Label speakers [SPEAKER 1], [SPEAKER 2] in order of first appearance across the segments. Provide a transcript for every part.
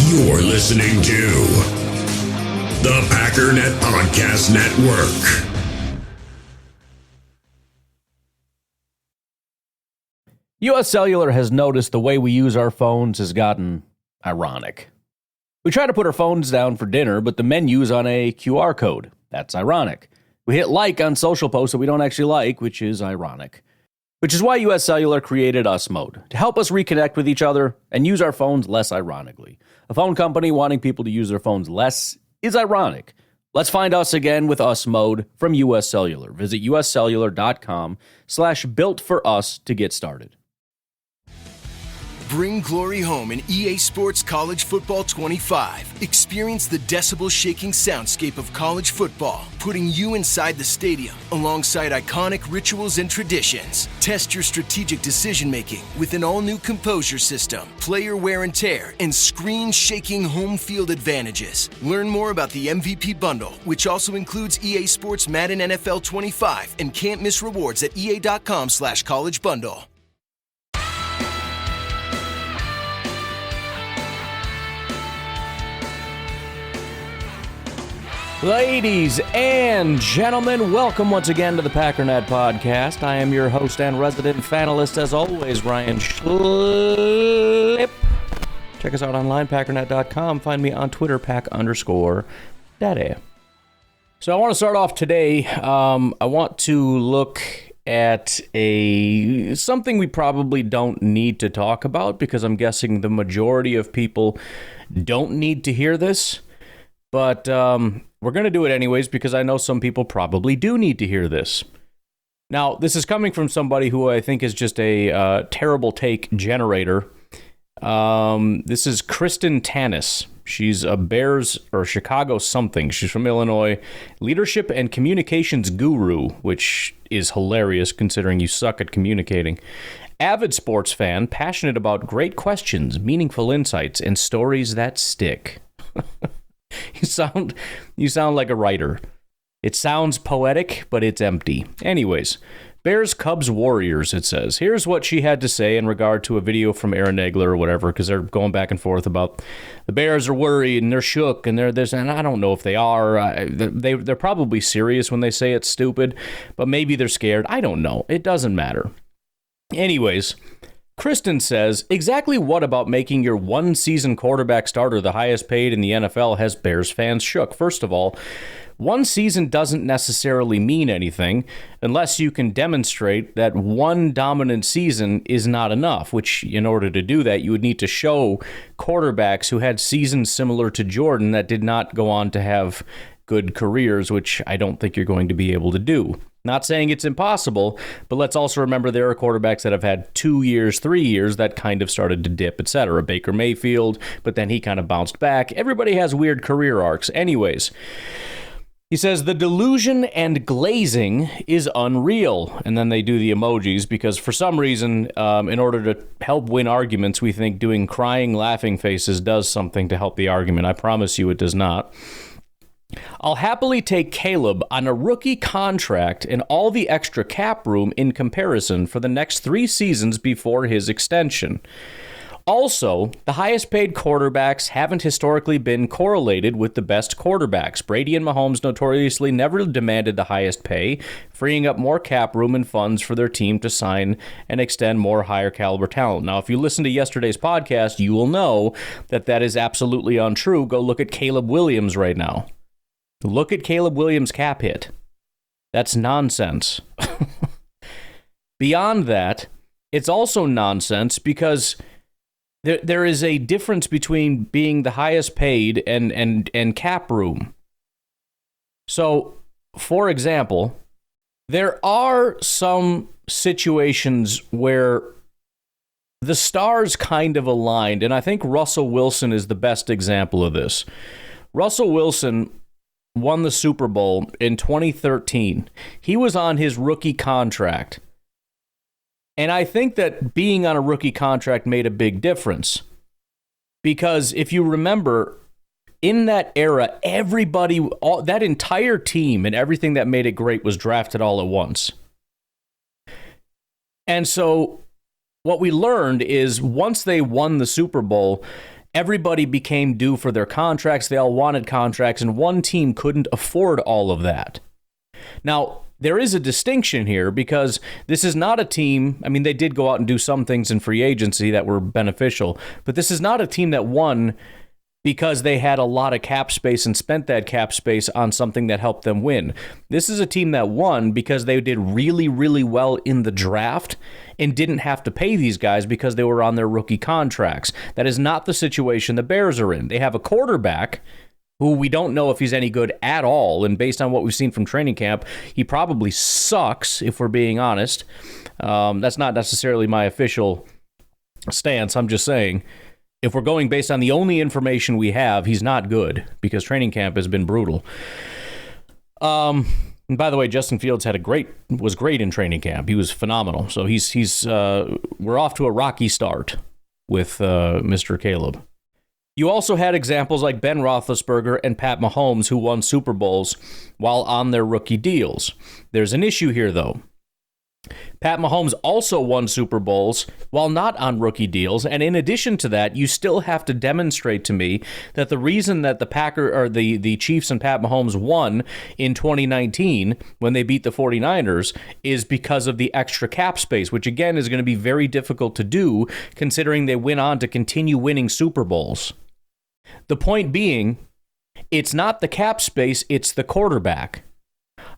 [SPEAKER 1] You're listening to the Packernet Podcast Network.
[SPEAKER 2] U.S. Cellular has noticed the way we use our phones has gotten ironic. We try to put our phones down for dinner, but the menu's on a QR code. That's ironic. We hit like on social posts that we don't actually like, which is ironic. Which is why U.S. Cellular created Us Mode, to help us reconnect with each other and use our phones less ironically. A phone company wanting people to use their phones less is ironic. Let's find us again with Us Mode from U.S. Cellular. Visit uscellular.com/built-for-us to get started.
[SPEAKER 3] Bring glory home in EA Sports College Football 25. Experience the decibel-shaking soundscape of college football, putting you inside the stadium alongside iconic rituals and traditions. Test your strategic decision-making with an all-new composure system, player wear and tear, and screen-shaking home field advantages. Learn more about the MVP Bundle, which also includes EA Sports Madden NFL 25 and can't-miss rewards at ea.com/college bundle.
[SPEAKER 2] Ladies and gentlemen, welcome once again to the Packernet Podcast. I am your host and resident fanalist, as always, Ryan Schlip. Check us out online, packernet.com. Find me on Twitter, pack_daddy. So I want to start off today. I want to look at something we probably don't need to talk about, because I'm guessing the majority of people don't need to hear this. But we're going to do it anyways, because I know some people probably do need to hear this. Now, this is coming from somebody who I think is just a terrible take generator. This is Kristen Tanis. She's a Bears or Chicago something. She's from Illinois. Leadership and communications guru, which is hilarious considering you suck at communicating. Avid sports fan, passionate about great questions, meaningful insights, and stories that stick. You sound like a writer. It sounds poetic, but it's empty. Anyways, Bears, Cubs, Warriors, it says. Here's what she had to say in regard to a video from Aaron Nagler or whatever, because they're going back and forth about the Bears are worried and they're shook and they're this, and I don't know if they are. They're probably serious when they say it's stupid, but maybe they're scared. I don't know. It doesn't matter. Anyways, Kristen says, exactly what about making your one-season quarterback starter the highest paid in the NFL has Bears fans shook? First of all, one season doesn't necessarily mean anything unless you can demonstrate that one dominant season is not enough, which in order to do that, you would need to show quarterbacks who had seasons similar to Jordan that did not go on to have good careers, which I don't think you're going to be able to do. Not saying it's impossible, but let's also remember there are quarterbacks that have had 2 years, 3 years that kind of started to dip, etc. Baker Mayfield, but then he kind of bounced back. Everybody has weird career arcs. Anyways, he says, the delusion and glazing is unreal. And then they do the emojis because for some reason, in order to help win arguments, we think doing crying, laughing faces does something to help the argument. I promise you it does not. I'll happily take Caleb on a rookie contract and all the extra cap room in comparison for the next 3 seasons before his extension. Also, the highest paid quarterbacks haven't historically been correlated with the best quarterbacks. Brady and Mahomes notoriously never demanded the highest pay, freeing up more cap room and funds for their team to sign and extend more higher caliber talent. Now, if you listen to yesterday's podcast, you will know that that is absolutely untrue. Go look at Caleb Williams right now. Look at Caleb Williams' cap hit. That's nonsense. Beyond that, it's also nonsense because there is a difference between being the highest paid and cap room. So, for example, there are some situations where the stars kind of aligned, and I think Russell Wilson is the best example of this. Russell Wilson won the Super Bowl in 2013. He was on his rookie contract. And I think that being on a rookie contract made a big difference. Because if you remember, in that era, everybody, that entire team and everything that made it great was drafted all at once. And so what we learned is once they won the Super Bowl, everybody became due for their contracts. They all wanted contracts, and one team couldn't afford all of that. Now, there is a distinction here because this is not a team. I mean, they did go out and do some things in free agency that were beneficial, but this is not a team that won because they had a lot of cap space and spent that cap space on something that helped them win. This is a team that won because they did really, really well in the draft and didn't have to pay these guys because they were on their rookie contracts. That is not the situation the Bears are in. They have a quarterback who we don't know if he's any good at all, and based on what we've seen from training camp, he probably sucks, if we're being honest. That's not necessarily my official stance. I'm just saying, if we're going based on the only information we have, he's not good, because training camp has been brutal. And by the way, Justin Fields was great in training camp. He was phenomenal. So we're off to a rocky start with Mr. Caleb. You also had examples like Ben Roethlisberger and Pat Mahomes, who won Super Bowls while on their rookie deals. There's an issue here, though. Pat Mahomes also won Super Bowls while not on rookie deals, and in addition to that, you still have to demonstrate to me that the reason that the Chiefs and Pat Mahomes won in 2019 when they beat the 49ers is because of the extra cap space, which again is going to be very difficult to do considering they went on to continue winning Super Bowls. The point being, it's not the cap space, it's the quarterback.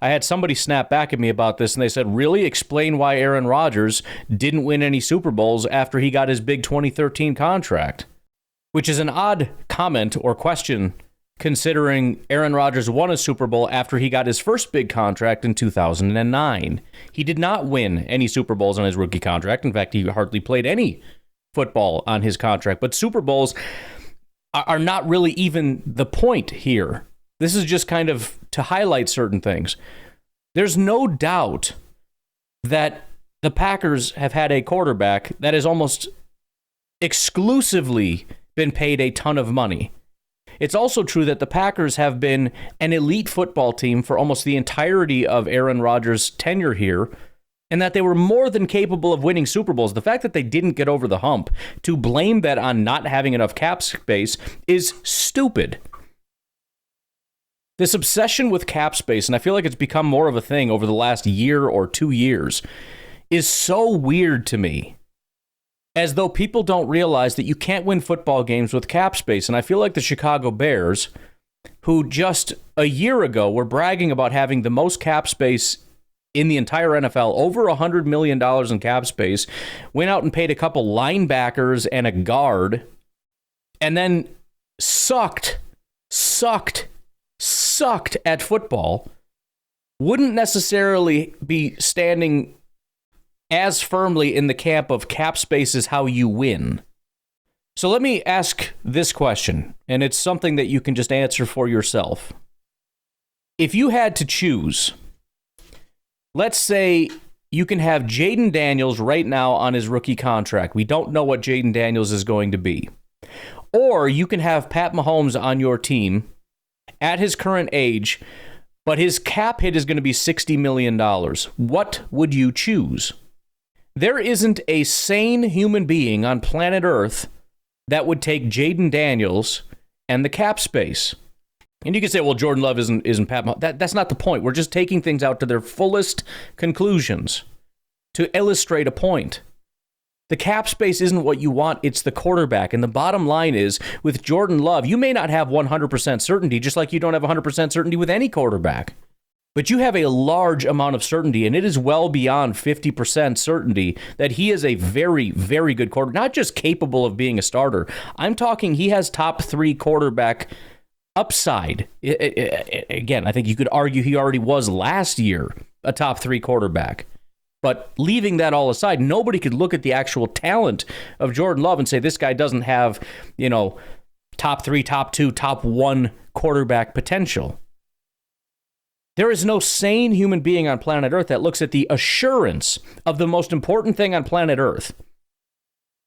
[SPEAKER 2] I had somebody snap back at me about this, and they said, really? Explain why Aaron Rodgers didn't win any Super Bowls after he got his big 2013 contract. Which is an odd comment or question, considering Aaron Rodgers won a Super Bowl after he got his first big contract in 2009. He did not win any Super Bowls on his rookie contract. In fact, he hardly played any football on his contract. But Super Bowls are not really even the point here. This is just kind of to highlight certain things. There's no doubt that the Packers have had a quarterback that has almost exclusively been paid a ton of money. It's also true that the Packers have been an elite football team for almost the entirety of Aaron Rodgers' tenure here, and that they were more than capable of winning Super Bowls. The fact that they didn't get over the hump, to blame that on not having enough cap space, is stupid. This obsession with cap space, and I feel like it's become more of a thing over the last year or 2 years, is so weird to me. As though people don't realize that you can't win football games with cap space. And I feel like the Chicago Bears, who just a year ago were bragging about having the most cap space in the entire NFL, over $100 million in cap space, went out and paid a couple linebackers and a guard, and then sucked at football, wouldn't necessarily be standing as firmly in the camp of cap space is how you win. So let me ask this question, and it's something that you can just answer for yourself. If you had to choose, let's say you can have Jaden Daniels right now on his rookie contract. We don't know what Jaden Daniels is going to be. Or you can have Pat Mahomes on your team at his current age, but his cap hit is going to be $60 million. What would you choose? There isn't a sane human being on planet Earth that would take Jaden Daniels and the cap space. And you can say, well, Jordan Love isn't Pat Mahomes. That's not the point. We're just taking things out to their fullest conclusions to illustrate a point. The cap space isn't what you want, it's the quarterback. And the bottom line is, with Jordan Love, you may not have 100% certainty, just like you don't have 100% certainty with any quarterback. But you have a large amount of certainty, and it is well beyond 50% certainty that he is a very, very good quarterback, not just capable of being a starter. I'm talking he has top 3 quarterback upside. Again, I think you could argue he already was last year a top 3 quarterback. But leaving that all aside, nobody could look at the actual talent of Jordan Love and say this guy doesn't have, top 3, top 2, top 1 quarterback potential. There is no sane human being on planet Earth that looks at the assurance of the most important thing on planet Earth.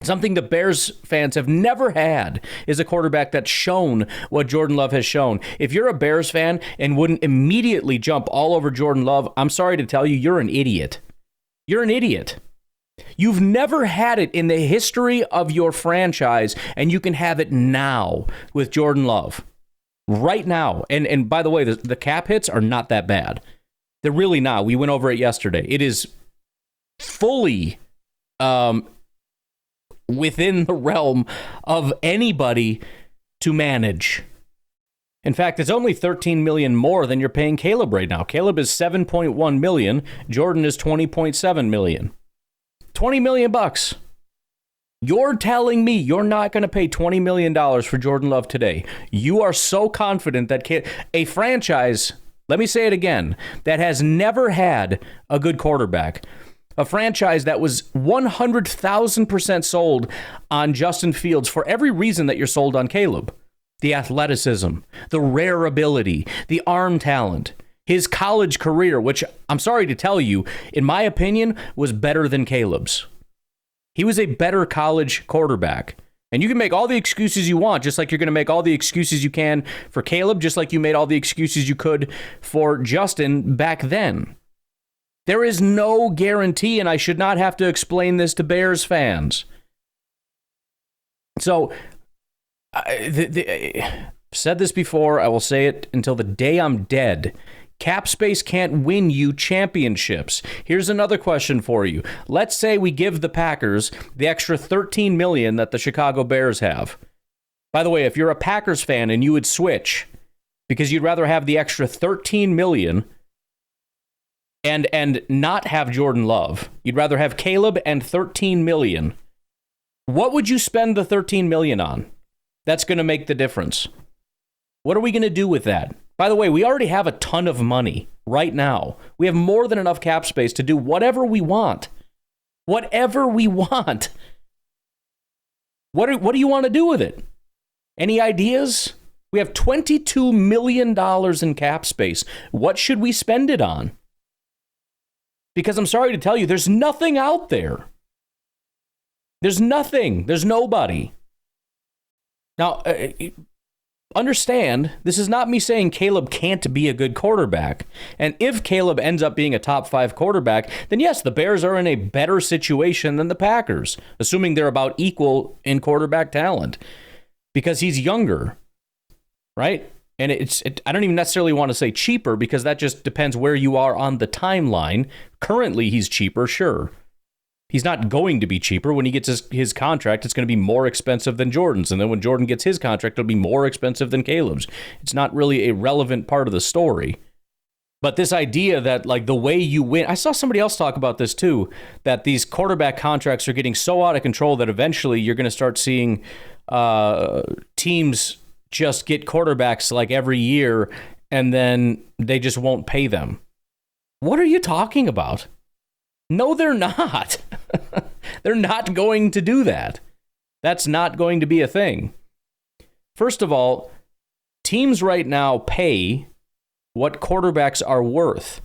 [SPEAKER 2] Something the Bears fans have never had is a quarterback that's shown what Jordan Love has shown. If you're a Bears fan and wouldn't immediately jump all over Jordan Love, I'm sorry to tell you, you're an idiot. You're an idiot. You've never had it in the history of your franchise, and you can have it now with Jordan Love. Right now. And by the way, the cap hits are not that bad. They're really not. We went over it yesterday. It is fully within the realm of anybody to manage. In fact, it's only $13 million more than you're paying Caleb right now. Caleb is $7.1 million. Jordan is $20.7 million. $20 million bucks. You're telling me you're not going to pay $20 million for Jordan Love today. You are so confident that a franchise, let me say it again, that has never had a good quarterback, a franchise that was 100,000% sold on Justin Fields for every reason that you're sold on Caleb. The athleticism, the rare ability, the arm talent, his college career, which I'm sorry to tell you, in my opinion, was better than Caleb's. He was a better college quarterback. And you can make all the excuses you want, just like you're going to make all the excuses you can for Caleb, just like you made all the excuses you could for Justin back then. There is no guarantee, and I should not have to explain this to Bears fans. So, I've said this before, I will say it until the day I'm dead. Cap space can't win you championships. Here's another question for you. Let's say we give the Packers the extra $13 million that the Chicago Bears have. By the way, if you're a Packers fan and you would switch because you'd rather have the extra $13 million and not have Jordan Love, you'd rather have Caleb and $13 million, what would you spend the $13 million on? That's going to make the difference. What are we going to do with that? By the way, we already have a ton of money right now. We have more than enough cap space to do whatever we want. Whatever we want. What do you want to do with it? Any ideas? We have $22 million in cap space. What should we spend it on? Because I'm sorry to tell you, there's nothing out there. There's nothing. There's nobody. Now, understand, this is not me saying Caleb can't be a good quarterback. And if Caleb ends up being a top 5 quarterback, then yes, the Bears are in a better situation than the Packers, assuming they're about equal in quarterback talent, because he's younger, right? And I don't even necessarily want to say cheaper, because that just depends where you are on the timeline. Currently, he's cheaper, sure. He's not going to be cheaper. When he gets his contract, it's going to be more expensive than Jordan's. And then when Jordan gets his contract, it'll be more expensive than Caleb's. It's not really a relevant part of the story. But this idea that, like, the way you win, I saw somebody else talk about this too, that these quarterback contracts are getting so out of control that eventually you're going to start seeing teams just get quarterbacks like every year, and then they just won't pay them. What are you talking about? No, they're not. They're not going to do that. That's not going to be a thing. First of all, teams right now pay what quarterbacks are worth.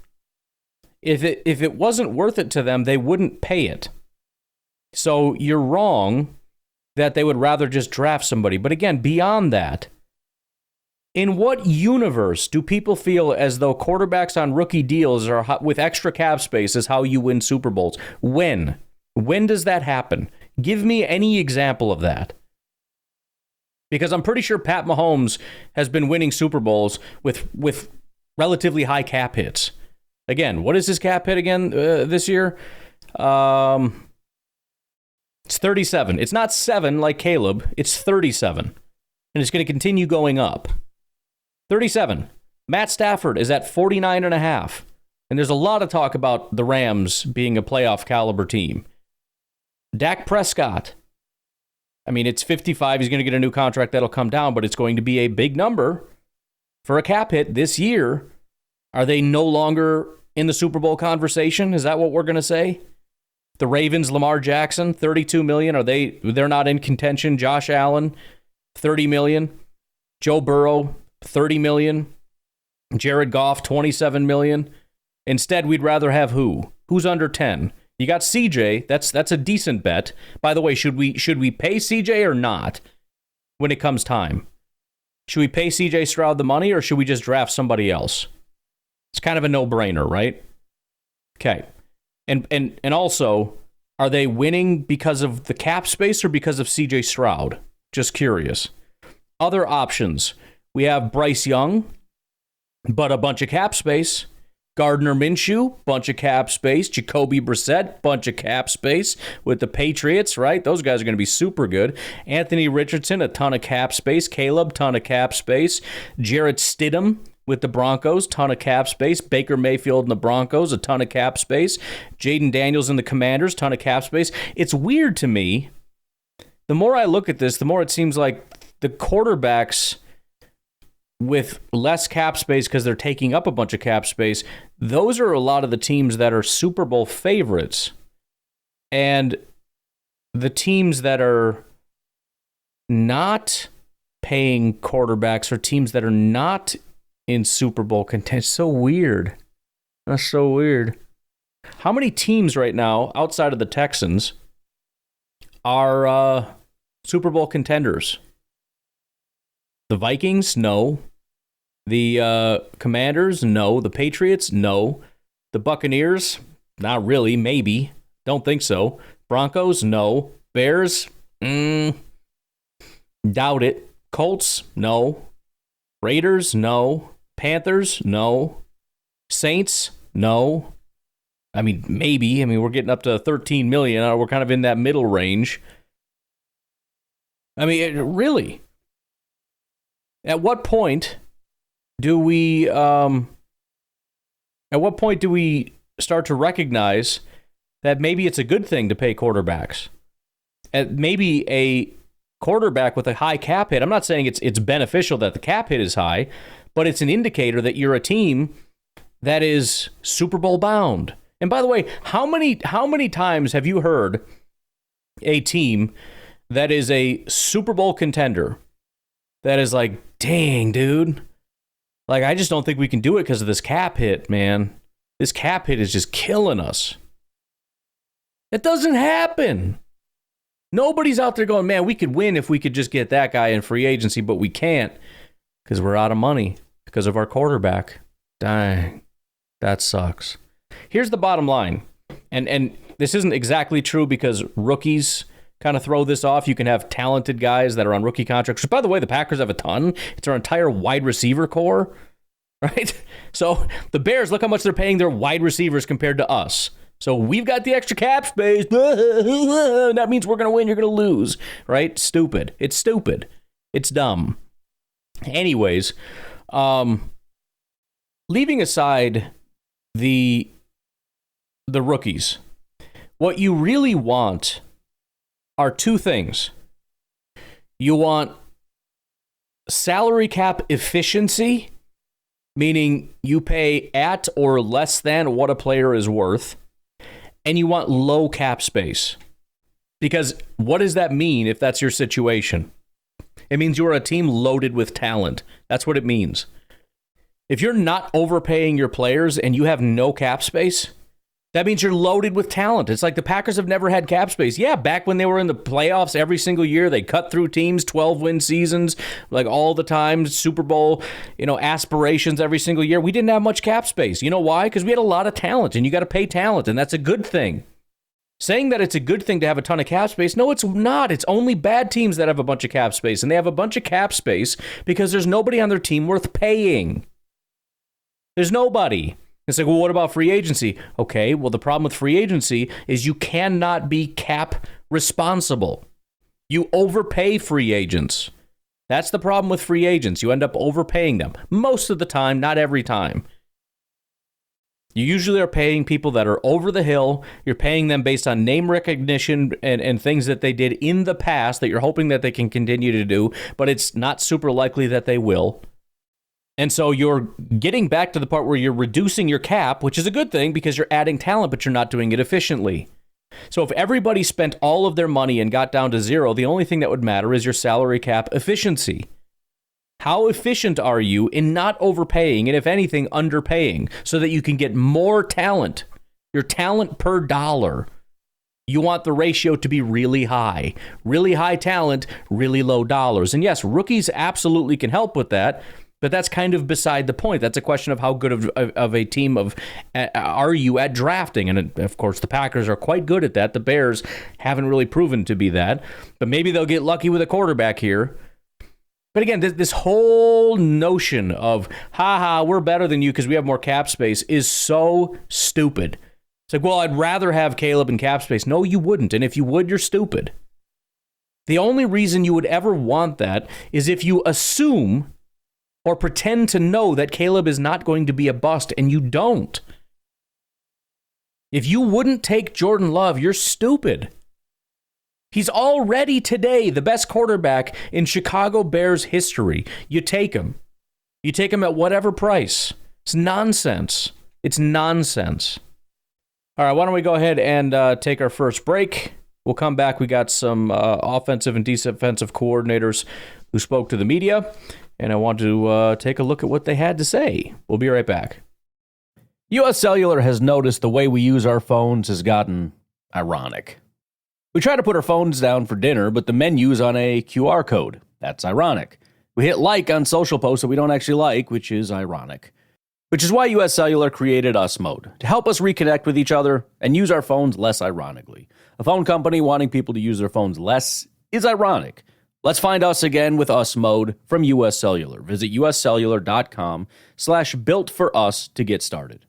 [SPEAKER 2] If it wasn't worth it to them, they wouldn't pay it. So you're wrong that they would rather just draft somebody. But again, beyond that, in what universe do people feel as though quarterbacks on rookie deals are with extra cap space is how you win Super Bowls? When? When does that happen? Give me any example of that. Because I'm pretty sure Pat Mahomes has been winning Super Bowls with relatively high cap hits. Again, what is his cap hit again this year? It's 37. It's not 7 like Caleb. It's 37. And it's going to continue going up. 37. Matt Stafford is at 49.5. And there's a lot of talk about the Rams being a playoff caliber team. Dak Prescott. I mean, it's 55. He's going to get a new contract that'll come down, but it's going to be a big number for a cap hit this year. Are they no longer in the Super Bowl conversation? Is that what we're going to say? The Ravens, Lamar Jackson, $32 million. They're not in contention. Josh Allen, $30 million. Joe Burrow, $30 million. Jared Goff, $27 million. Instead, we'd rather have who? Who's under 10? You got CJ. That's a decent bet. By the way, should we pay CJ or not when it comes time? Should we pay CJ Stroud the money, or should we just draft somebody else? It's kind of a no-brainer, right? Okay. And also, Are they winning because of the cap space or because of CJ Stroud? Just curious. Other options. We have Bryce Young, but a bunch of cap space. Gardner Minshew, bunch of cap space. Jacoby Brissett, bunch of cap space with the Patriots, right? Those guys are going to be super good. Anthony Richardson, a ton of cap space. Caleb, ton of cap space. Jarrett Stidham with the Broncos, ton of cap space. Baker Mayfield and the Broncos, a ton of cap space. Jaden Daniels and the Commanders, ton of cap space. It's weird to me. The more I look at this, the more it seems like the quarterbacks with less cap space because they're taking up a bunch of cap space, those are a lot of the teams that are Super Bowl favorites. And the teams that are not paying quarterbacks are teams that are not in Super Bowl contention. So weird. That's so weird. How many teams right now, outside of the Texans, are Super Bowl contenders? The Vikings? No. The Commanders? No. The Patriots? No. The Buccaneers? Not really. Maybe. Don't think so. Broncos? No. Bears? Doubt it. Colts? No. Raiders? No. Panthers? No. Saints? No. I mean, maybe. I mean, we're getting up to 13 million. We're kind of in that middle range. I mean, really. At what point do we start to recognize that maybe it's a good thing to pay quarterbacks? And maybe a quarterback with a high cap hit, I'm not saying it's beneficial that the cap hit is high, but it's an indicator that you're a team that is Super Bowl bound. And by the way, how many times have you heard a team that is a Super Bowl contender that is like, dang, dude, like, I just don't think we can do it because of this cap hit, man. This cap hit is just killing us. It doesn't happen. Nobody's out there going, man, we could win if we could just get that guy in free agency, but we can't because we're out of money because of our quarterback. Dang, that sucks. Here's the bottom line, and this isn't exactly true because rookies kind of throw this off. You can have talented guys that are on rookie contracts, which, by the way, the Packers have a ton. It's our entire wide receiver core, right? So the Bears, look how much they're paying their wide receivers compared to us. So we've got the extra cap space. That means we're going to win, you're going to lose, right? Stupid. It's stupid. It's dumb. Anyways, leaving aside the rookies, what you really want are two things. You want salary cap efficiency, meaning you pay at or less than what a player is worth, and you want low cap space. Because what does that mean if that's your situation? It means you're a team loaded with talent. That's what it means. If you're not overpaying your players and you have no cap space, that means you're loaded with talent. It's like the Packers have never had cap space. Yeah, back when they were in the playoffs every single year, they cut through teams, 12-win seasons, like all the time, Super Bowl, aspirations every single year. We didn't have much cap space. You know why? Because we had a lot of talent, and you got to pay talent, and that's a good thing. Saying that it's a good thing to have a ton of cap space, no, it's not. It's only bad teams that have a bunch of cap space, and they have a bunch of cap space because there's nobody on their team worth paying. There's nobody. It's like, well, what about free agency? Okay, well, the problem with free agency is you cannot be cap responsible. You overpay free agents. That's the problem with free agents. You end up overpaying them. Most of the time, not every time. You usually are paying people that are over the hill. You're paying them based on name recognition and things that they did in the past that you're hoping that they can continue to do, but it's not super likely that they will. And so you're getting back to the part where you're reducing your cap, which is a good thing because you're adding talent, but you're not doing it efficiently. So if everybody spent all of their money and got down to zero, the only thing that would matter is your salary cap efficiency. How efficient are you in not overpaying and, if anything, underpaying so that you can get more talent? Your talent per dollar. You want the ratio to be really high. Really high talent, really low dollars. And yes, rookies absolutely can help with that. But that's kind of beside the point. That's a question of how good of a team are you at drafting. And of course, the Packers are quite good at that. The Bears haven't really proven to be that. But maybe they'll get lucky with a quarterback here. But again, this whole notion of, we're better than you because we have more cap space is so stupid. It's like, well, I'd rather have Caleb and cap space. No, you wouldn't. And if you would, you're stupid. The only reason you would ever want that is if you assume or pretend to know that Caleb is not going to be a bust, and you don't. If you wouldn't take Jordan Love, you're stupid. He's already today the best quarterback in Chicago Bears history. You take him. You take him at whatever price. It's nonsense. It's nonsense. All right, why don't we go ahead and take our first break? We'll come back. We got some offensive and defensive coordinators who spoke to the media, and I want to take a look at what they had to say. We'll be right back. U.S. Cellular has noticed the way we use our phones has gotten ironic. We try to put our phones down for dinner, but the menu's on a QR code. That's ironic. We hit like on social posts that we don't actually like, which is ironic. Which is why U.S. Cellular created Us Mode, to help us reconnect with each other and use our phones less ironically. A phone company wanting people to use their phones less is ironic. Let's find us again with Us Mode from U.S. Cellular. Visit uscellular.com/built-for-us to get started.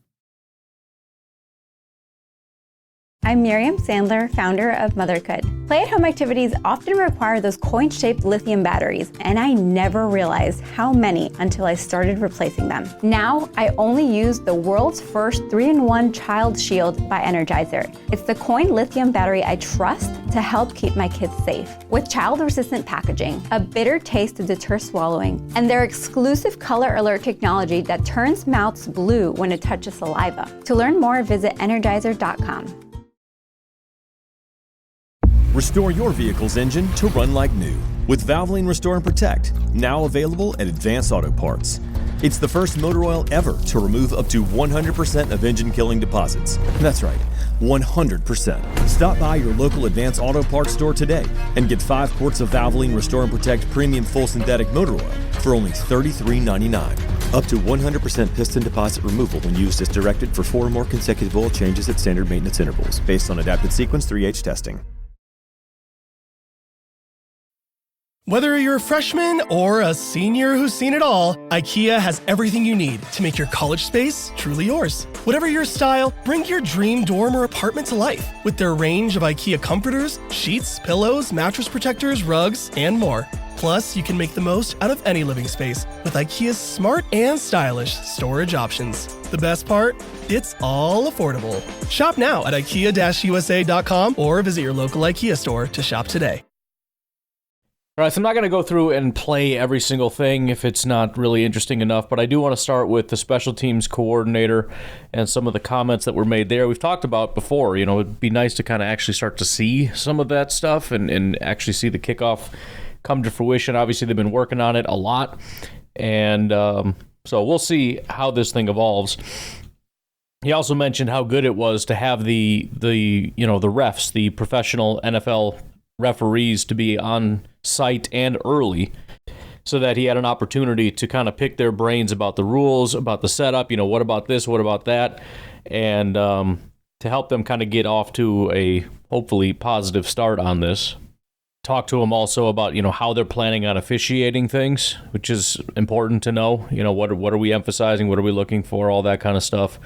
[SPEAKER 4] I'm Miriam Sandler, founder of Motherhood. Play-at-home activities often require those coin-shaped lithium batteries, and I never realized how many until I started replacing them. Now, I only use the world's first 3-in-1 Child Shield by Energizer. It's the coin lithium battery I trust to help keep my kids safe. With child-resistant packaging, a bitter taste to deter swallowing, and their exclusive color alert technology that turns mouths blue when it touches saliva. To learn more, visit energizer.com.
[SPEAKER 5] Restore your vehicle's engine to run like new with Valvoline Restore and Protect, now available at Advanced Auto Parts. It's the first motor oil ever to remove up to 100% of engine-killing deposits. That's right, 100%. Stop by your local Advanced Auto Parts store today and get 5 quarts of Valvoline Restore and Protect Premium Full Synthetic Motor Oil for only $33.99. Up to 100% piston deposit removal when used as directed for 4 or more consecutive oil changes at standard maintenance intervals, based on adapted sequence 3H testing.
[SPEAKER 6] Whether you're a freshman or a senior who's seen it all, IKEA has everything you need to make your college space truly yours. Whatever your style, bring your dream dorm or apartment to life with their range of IKEA comforters, sheets, pillows, mattress protectors, rugs, and more. Plus, you can make the most out of any living space with IKEA's smart and stylish storage options. The best part? It's all affordable. Shop now at IKEA-USA.com or visit your local IKEA store to shop today.
[SPEAKER 2] All right, so I'm not going to go through and play every single thing if it's not really interesting enough, but I do want to start with the special teams coordinator and some of the comments that were made there. We've talked about before, it'd be nice to kind of actually start to see some of that stuff and actually see the kickoff come to fruition. Obviously, they've been working on it a lot, and so we'll see how this thing evolves. He also mentioned how good it was to have the refs, the professional NFL referees, to be on site and early, so that he had an opportunity to kind of pick their brains about the rules, about the setup, what about this, what about that, and to help them kind of get off to a hopefully positive start on this. Talk to him also about, how they're planning on officiating things, which is important to know. What are we emphasizing, what are we looking for, all that kind of stuff.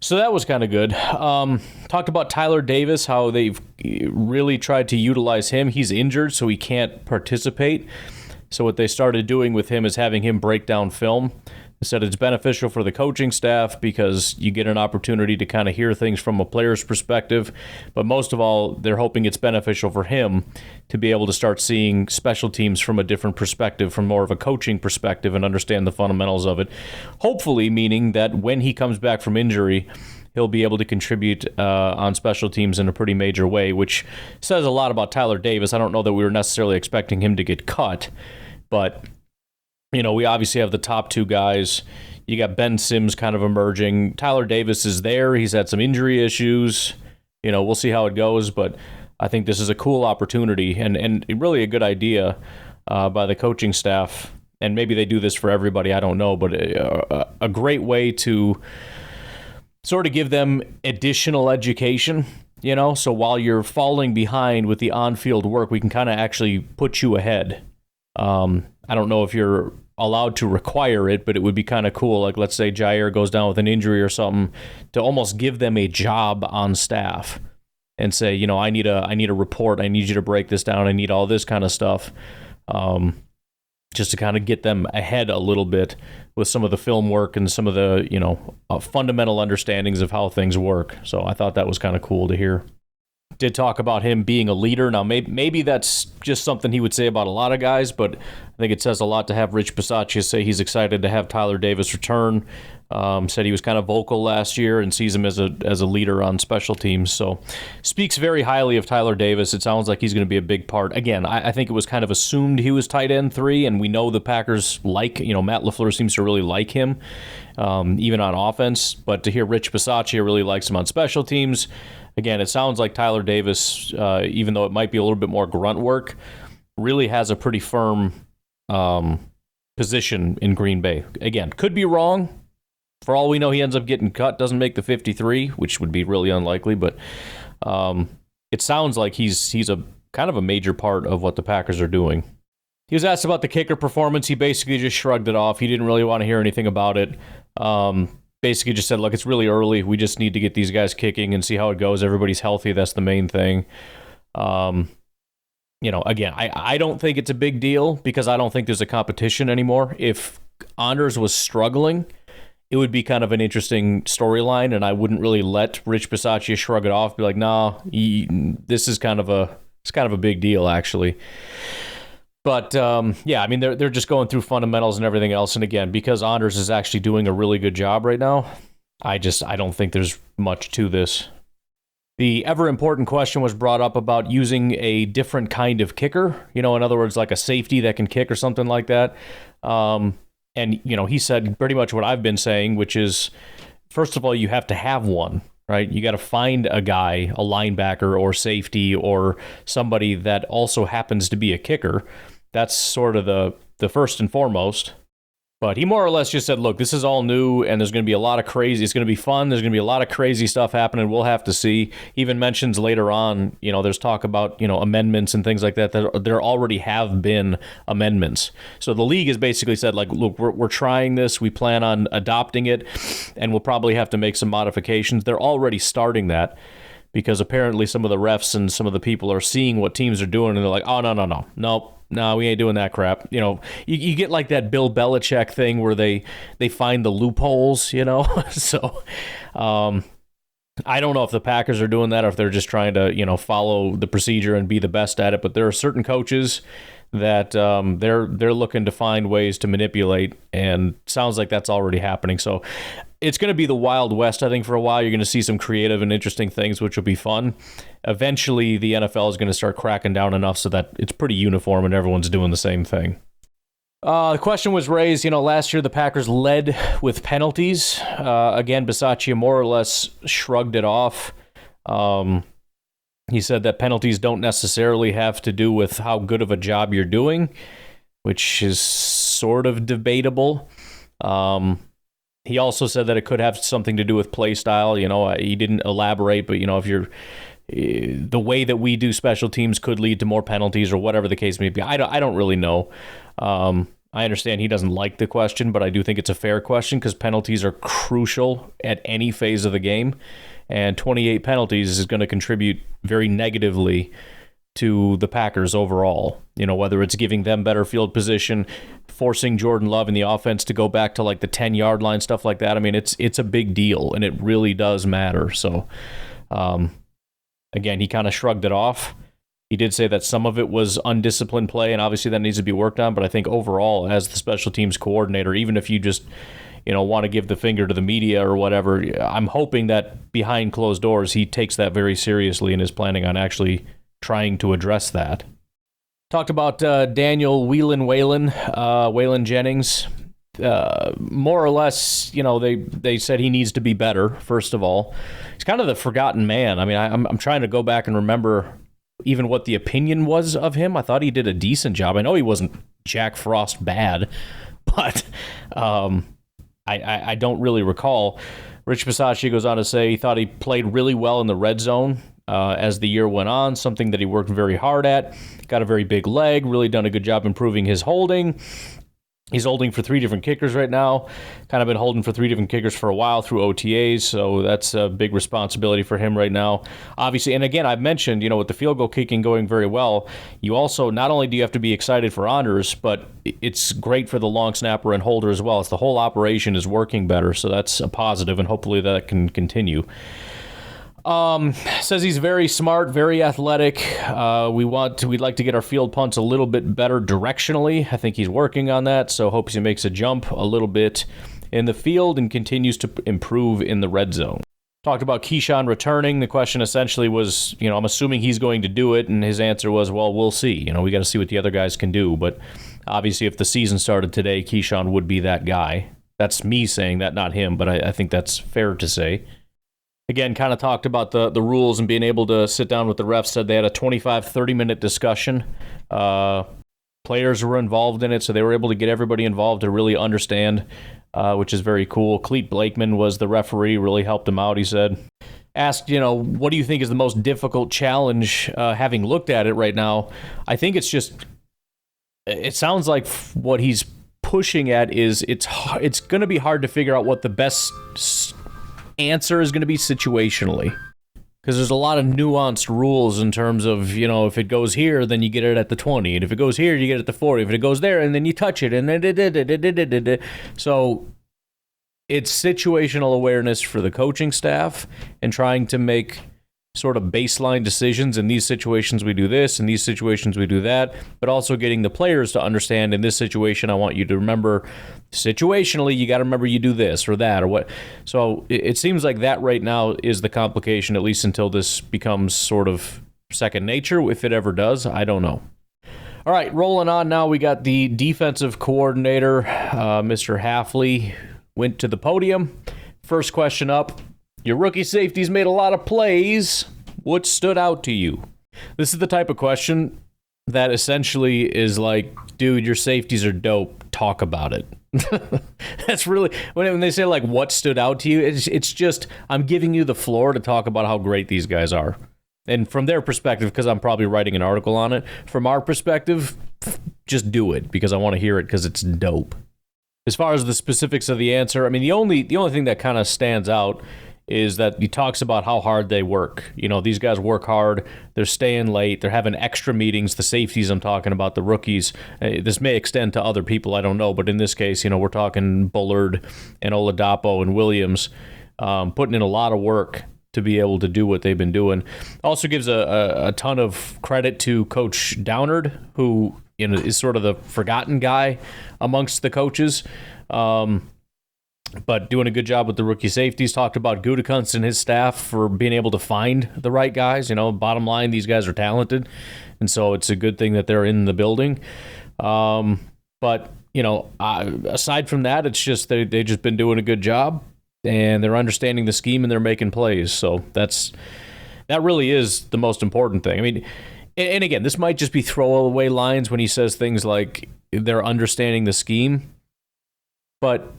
[SPEAKER 2] So that was kind of good. Talked about Tyler Davis, how they've really tried to utilize him. He's injured, so he can't participate. So what they started doing with him is having him break down film. They said it's beneficial for the coaching staff because you get an opportunity to kind of hear things from a player's perspective. But most of all, they're hoping it's beneficial for him to be able to start seeing special teams from a different perspective, from more of a coaching perspective, and understand the fundamentals of it. Hopefully, meaning that when he comes back from injury, he'll be able to contribute on special teams in a pretty major way, which says a lot about Tyler Davis. I don't know that we were necessarily expecting him to get cut, but we obviously have the top 2 guys. You got Ben Sims kind of emerging. Tyler Davis is there. He's had some injury issues. We'll see how it goes, but I think this is a cool opportunity and really a good idea by the coaching staff and maybe they do this for everybody, I don't know, but a great way to sort of give them additional education, you know, so while you're falling behind with the on-field work, we can kind of actually put you ahead. I don't know if you're allowed to require it, but it would be kind of cool. Like, let's say Jair goes down with an injury or something, to almost give them a job on staff and say, you know, I need a report. I need you to break this down. I need all this kind of stuff. Just to kind of get them ahead a little bit with some of the film work and some of the, you know, fundamental understandings of how things work. So I thought that was kind of cool to hear. Did talk about him being a leader. Now, maybe that's just something he would say about a lot of guys, but I think it says a lot to have Rich Bisaccia say he's excited to have Tyler Davis return. Said he was kind of vocal last year and sees him as a leader on special teams. So speaks very highly of Tyler Davis. It sounds like he's going to be a big part. Again, I think it was kind of assumed he was tight end 3, and we know the Packers like, you know, Matt LaFleur seems to really like him, even on offense. But to hear Rich Bisaccia really likes him on special teams, again, it sounds like Tyler Davis, even though it might be a little bit more grunt work, really has a pretty firm position in Green Bay. Again, could be wrong. For all we know, he ends up getting cut, doesn't make the 53, which would be really unlikely, but it sounds like he's a kind of a major part of what the Packers are doing. He was asked about the kicker performance. He basically just shrugged it off. He didn't really want to hear anything about it. Basically just said, look, it's really early. We just need to get these guys kicking and see how it goes. Everybody's healthy. That's the main thing. You know, again, I don't think it's a big deal because I don't think there's a competition anymore. If Anders was struggling, it would be kind of an interesting storyline, and I wouldn't really let Rich Bisaccia shrug it off, be like, nah, this is kind of a big deal, actually. But, yeah, I mean, they're just going through fundamentals and everything else, and again, because Anders is actually doing a really good job right now, I don't think there's much to this. The ever-important question was brought up about using a different kind of kicker, you know, in other words, like a safety that can kick or something like that. And, you know, he said pretty much what I've been saying, which is, first of all, you have to have one, right? You got to find a guy, a linebacker or safety or somebody that also happens to be a kicker. That's sort of the first and foremost. But he more or less just said, look, this is all new, and there's going to be a lot of crazy. It's going to be fun. There's going to be a lot of crazy stuff happening. We'll have to see. Even mentions later on, you know, there's talk about, you know, amendments and things like that. There already have been amendments. So the league has basically said, like, look, we're trying this. We plan on adopting it, and we'll probably have to make some modifications. They're already starting that because apparently some of the refs and some of the people are seeing what teams are doing, and they're like, oh, no, we ain't doing that crap. You know, you get like that Bill Belichick thing where they find the loopholes, you know? So I don't know if the Packers are doing that or if they're just trying to, you know, follow the procedure and be the best at it. But there are certain coaches that they're looking to find ways to manipulate, and sounds like that's already happening. So it's going to be the Wild West, I think, for a while. You're going to see some creative and interesting things, which will be fun. Eventually, the NFL is going to start cracking down enough so that it's pretty uniform and everyone's doing the same thing. The question was raised, you know, last year the Packers led with penalties. Again, Bisaccia more or less shrugged it off. He said that penalties don't necessarily have to do with how good of a job you're doing, which is sort of debatable. He also said that it could have something to do with play style. You know, he didn't elaborate, but, you know, if you're the way that we do special teams could lead to more penalties or whatever the case may be. I don't really know. I understand he doesn't like the question, but I do think it's a fair question because penalties are crucial at any phase of the game, and 28 penalties is going to contribute very negatively to the Packers overall. You know, whether it's giving them better field position, forcing Jordan Love in the offense to go back to like the 10-yard line, stuff like that. I mean, it's a big deal, and it really does matter. So, again, he kind of shrugged it off. He did say that some of it was undisciplined play, and obviously that needs to be worked on. But I think overall, as the special teams coordinator, even if you just, you know, want to give the finger to the media or whatever, I'm hoping that behind closed doors, he takes that very seriously and is planning on actually trying to address that. Talked about Daniel Waylon Jennings. More or less, you know, they said he needs to be better, first of all. He's kind of the forgotten man. I mean, I'm trying to go back and remember even what the opinion was of him. I thought he did a decent job. I know he wasn't Jack Frost bad, but I don't really recall. Rich Bisaccia goes on to say he thought he played really well in the red zone as the year went on, something that he worked very hard at. Got a very big leg, really done a good job improving his holding. He's holding for 3 different kickers right now. Kind of been holding for 3 different kickers for a while through OTAs, so that's a big responsibility for him right now. Obviously, and again, I've mentioned, with the field goal kicking going very well, you also, not only do you have to be excited for honors, but it's great for the long snapper and holder as well. It's the whole operation is working better, so that's a positive, and hopefully that can continue. Says he's very smart, very athletic. We'd like to get our field punts a little bit better directionally. I think he's working on that, so hopes he makes a jump a little bit in the field and continues to improve in the red zone. Talked about Keyshawn returning. The question essentially was, I'm assuming he's going to do it, and his answer was, well, we'll see. We got to see what the other guys can do, but obviously if the season started today, Keyshawn would be that guy. That's me saying that, not him, but I think that's fair to say. Again, kind of talked about the rules and being able to sit down with the refs. Said they had a 25, 30-minute discussion. Players were involved in it, so they were able to get everybody involved to really understand, which is very cool. Cleet Blakeman was the referee, really helped him out, he said. Asked, what do you think is the most difficult challenge, having looked at it right now? I think it's just, it sounds like what he's pushing at is it's going to be hard to figure out what the best answer is going to be situationally, because there's a lot of nuanced rules in terms of, if it goes here, then you get it at the 20, and if it goes here, you get it at the 40, if it goes there, and then you touch it, and then so it's situational awareness for the coaching staff and trying to make sort of baseline decisions. In these situations we do this, in these situations we do that, but also getting the players to understand, in this situation I want you to remember, situationally you got to remember you do this or that or what. So it seems like that right now is the complication, at least until this becomes sort of second nature. If it ever does, I don't know. All right, rolling on now, we got the defensive coordinator, Mr. Hafley, went to the podium. First question up: your rookie safeties made a lot of plays. What stood out to you? This is the type of question that essentially is like, dude, your safeties are dope. Talk about it. That's really, when they say like, what stood out to you, it's just, I'm giving you the floor to talk about how great these guys are. And from their perspective, because I'm probably writing an article on it, from our perspective, just do it because I want to hear it because it's dope. As far as the specifics of the answer, I mean, the only thing that kind of stands out is that he talks about how hard they work. These guys work hard. They're staying late. They're having extra meetings. The safeties I'm talking about, the rookies. This may extend to other people, I don't know. But in this case, we're talking Bullard and Oladapo and Williams, putting in a lot of work to be able to do what they've been doing. Also gives a ton of credit to Coach Downard, who is sort of the forgotten guy amongst the coaches. But doing a good job with the rookie safeties. Talked about Gutekunst and his staff for being able to find the right guys. Bottom line, these guys are talented, and so it's a good thing that they're in the building. But aside from that, it's just they've just been doing a good job, and they're understanding the scheme and they're making plays. So that really is the most important thing. I mean, and again, this might just be throwaway lines when he says things like they're understanding the scheme, but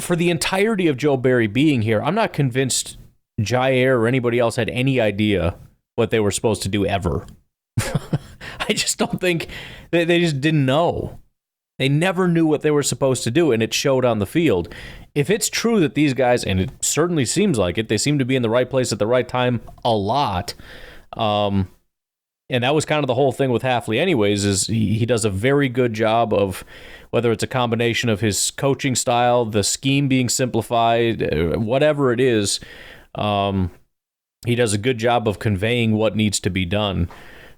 [SPEAKER 2] for the entirety of Joe Barry being here, I'm not convinced Jair or anybody else had any idea what they were supposed to do ever. I just don't think they just didn't know. They never knew what they were supposed to do, and it showed on the field. If it's true that these guys, and it certainly seems like it, they seem to be in the right place at the right time a lot. And that was kind of the whole thing with Hafley anyways, is he does a very good job of, whether it's a combination of his coaching style, the scheme being simplified, whatever it is, he does a good job of conveying what needs to be done.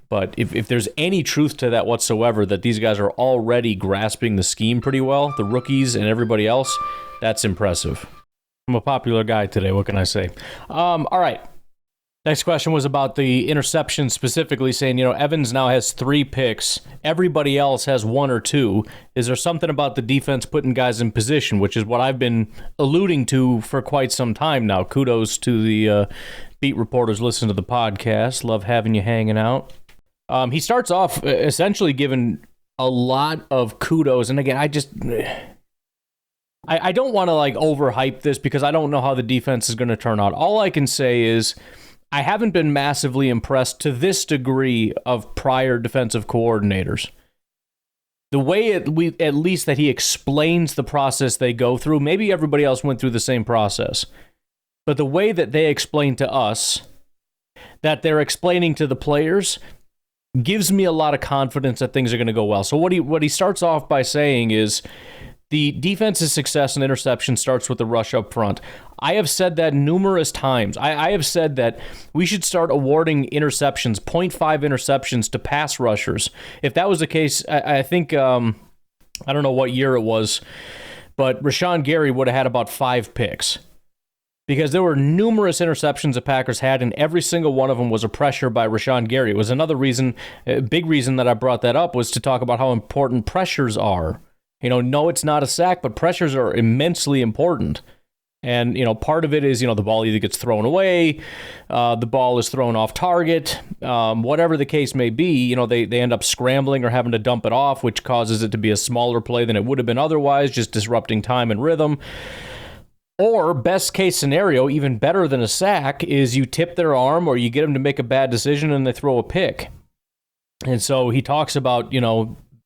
[SPEAKER 2] But if there's any truth to that whatsoever, that these guys are already grasping the scheme pretty well, the rookies and everybody else, that's impressive. I'm a popular guy today, what can I say? All right. Next question was about the interception specifically, saying, Evans now has 3 picks. Everybody else has 1 or 2. Is there something about the defense putting guys in position, which is what I've been alluding to for quite some time now? Kudos to the beat reporters listening to the podcast. Love having you hanging out. He starts off essentially giving a lot of kudos. And again, I don't want to like overhype this because I don't know how the defense is going to turn out. All I can say is I haven't been massively impressed to this degree of prior defensive coordinators. The way at least that he explains the process they go through, maybe everybody else went through the same process, but the way that they explain to us, that they're explaining to the players, gives me a lot of confidence that things are going to go well. So what he starts off by saying is the defense's success and interception starts with the rush up front. I have said that numerous times. I have said that we should start awarding interceptions, 0.5 interceptions to pass rushers. If that was the case, I think, I don't know what year it was, but Rashawn Gary would have had about 5 picks. Because there were numerous interceptions the Packers had, and every single one of them was a pressure by Rashawn Gary. It was another reason, a big reason that I brought that up, was to talk about how important pressures are. No, it's not a sack, but pressures are immensely important. And, part of it is, the ball either gets thrown away, the ball is thrown off target, whatever the case may be, they end up scrambling or having to dump it off, which causes it to be a smaller play than it would have been otherwise, just disrupting time and rhythm. Or, best case scenario, even better than a sack, is you tip their arm or you get them to make a bad decision and they throw a pick. And so he talks about,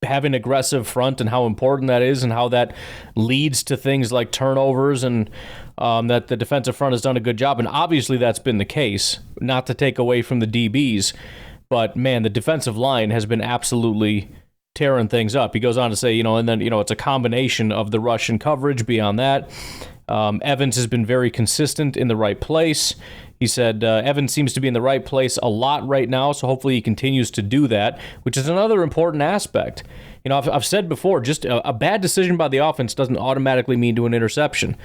[SPEAKER 2] having aggressive front and how important that is and how that leads to things like turnovers and that the defensive front has done a good job. And obviously that's been the case, not to take away from the DBs. But, man, the defensive line has been absolutely tearing things up. He goes on to say, and then, it's a combination of the rush and coverage beyond that. Evans has been very consistent in the right place. He said Evans seems to be in the right place a lot right now, so hopefully he continues to do that, which is another important aspect. I've said before, just a bad decision by the offense doesn't automatically mean to an interception.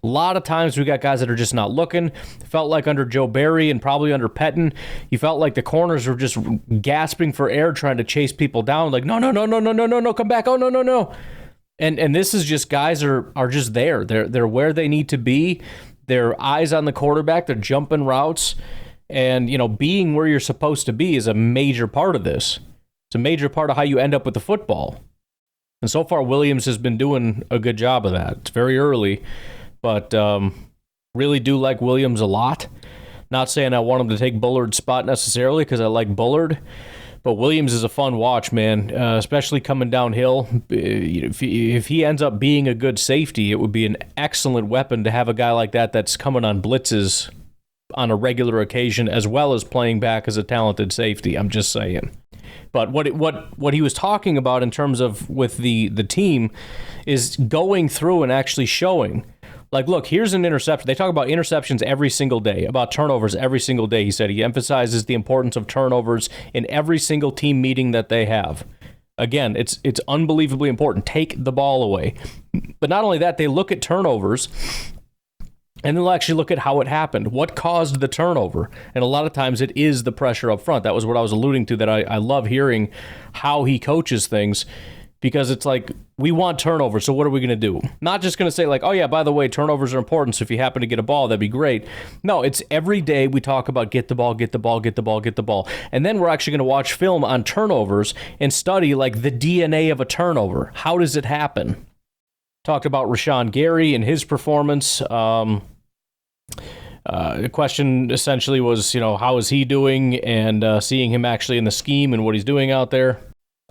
[SPEAKER 2] A lot of times we got guys that are just not looking. Felt like under Joe Barry and probably under Pettin, you felt like the corners were just gasping for air trying to chase people down, like, no, come back, oh, no. And this is just guys are just there. They're where they need to be. Their eyes on the quarterback. They're jumping routes. And, being where you're supposed to be is a major part of this. It's a major part of how you end up with the football. And so far, Williams has been doing a good job of that. It's very early, but really do like Williams a lot. Not saying I want him to take Bullard's spot necessarily because I like Bullard. But Williams is a fun watch, man, especially coming downhill. If he ends up being a good safety, it would be an excellent weapon to have a guy like that that's coming on blitzes on a regular occasion, as well as playing back as a talented safety. I'm just saying. But what he was talking about in terms of with the team is going through and actually showing. Like, look, here's an interception. They talk about interceptions every single day, about turnovers every single day, he said. He emphasizes the importance of turnovers in every single team meeting that they have. Again, it's unbelievably important. Take the ball away. But not only that, they look at turnovers, and they'll actually look at how it happened. What caused the turnover? And a lot of times it is the pressure up front. That was what I was alluding to, that I love hearing how he coaches things. Because it's like, we want turnovers, so what are we going to do? Not just going to say like, oh yeah, by the way, turnovers are important, so if you happen to get a ball, that'd be great. No, it's every day we talk about get the ball. And then we're actually going to watch film on turnovers and study like the DNA of a turnover. How does it happen? Talked about Rashawn Gary and his performance. The question essentially was, how is he doing? And seeing him actually in the scheme and what he's doing out there.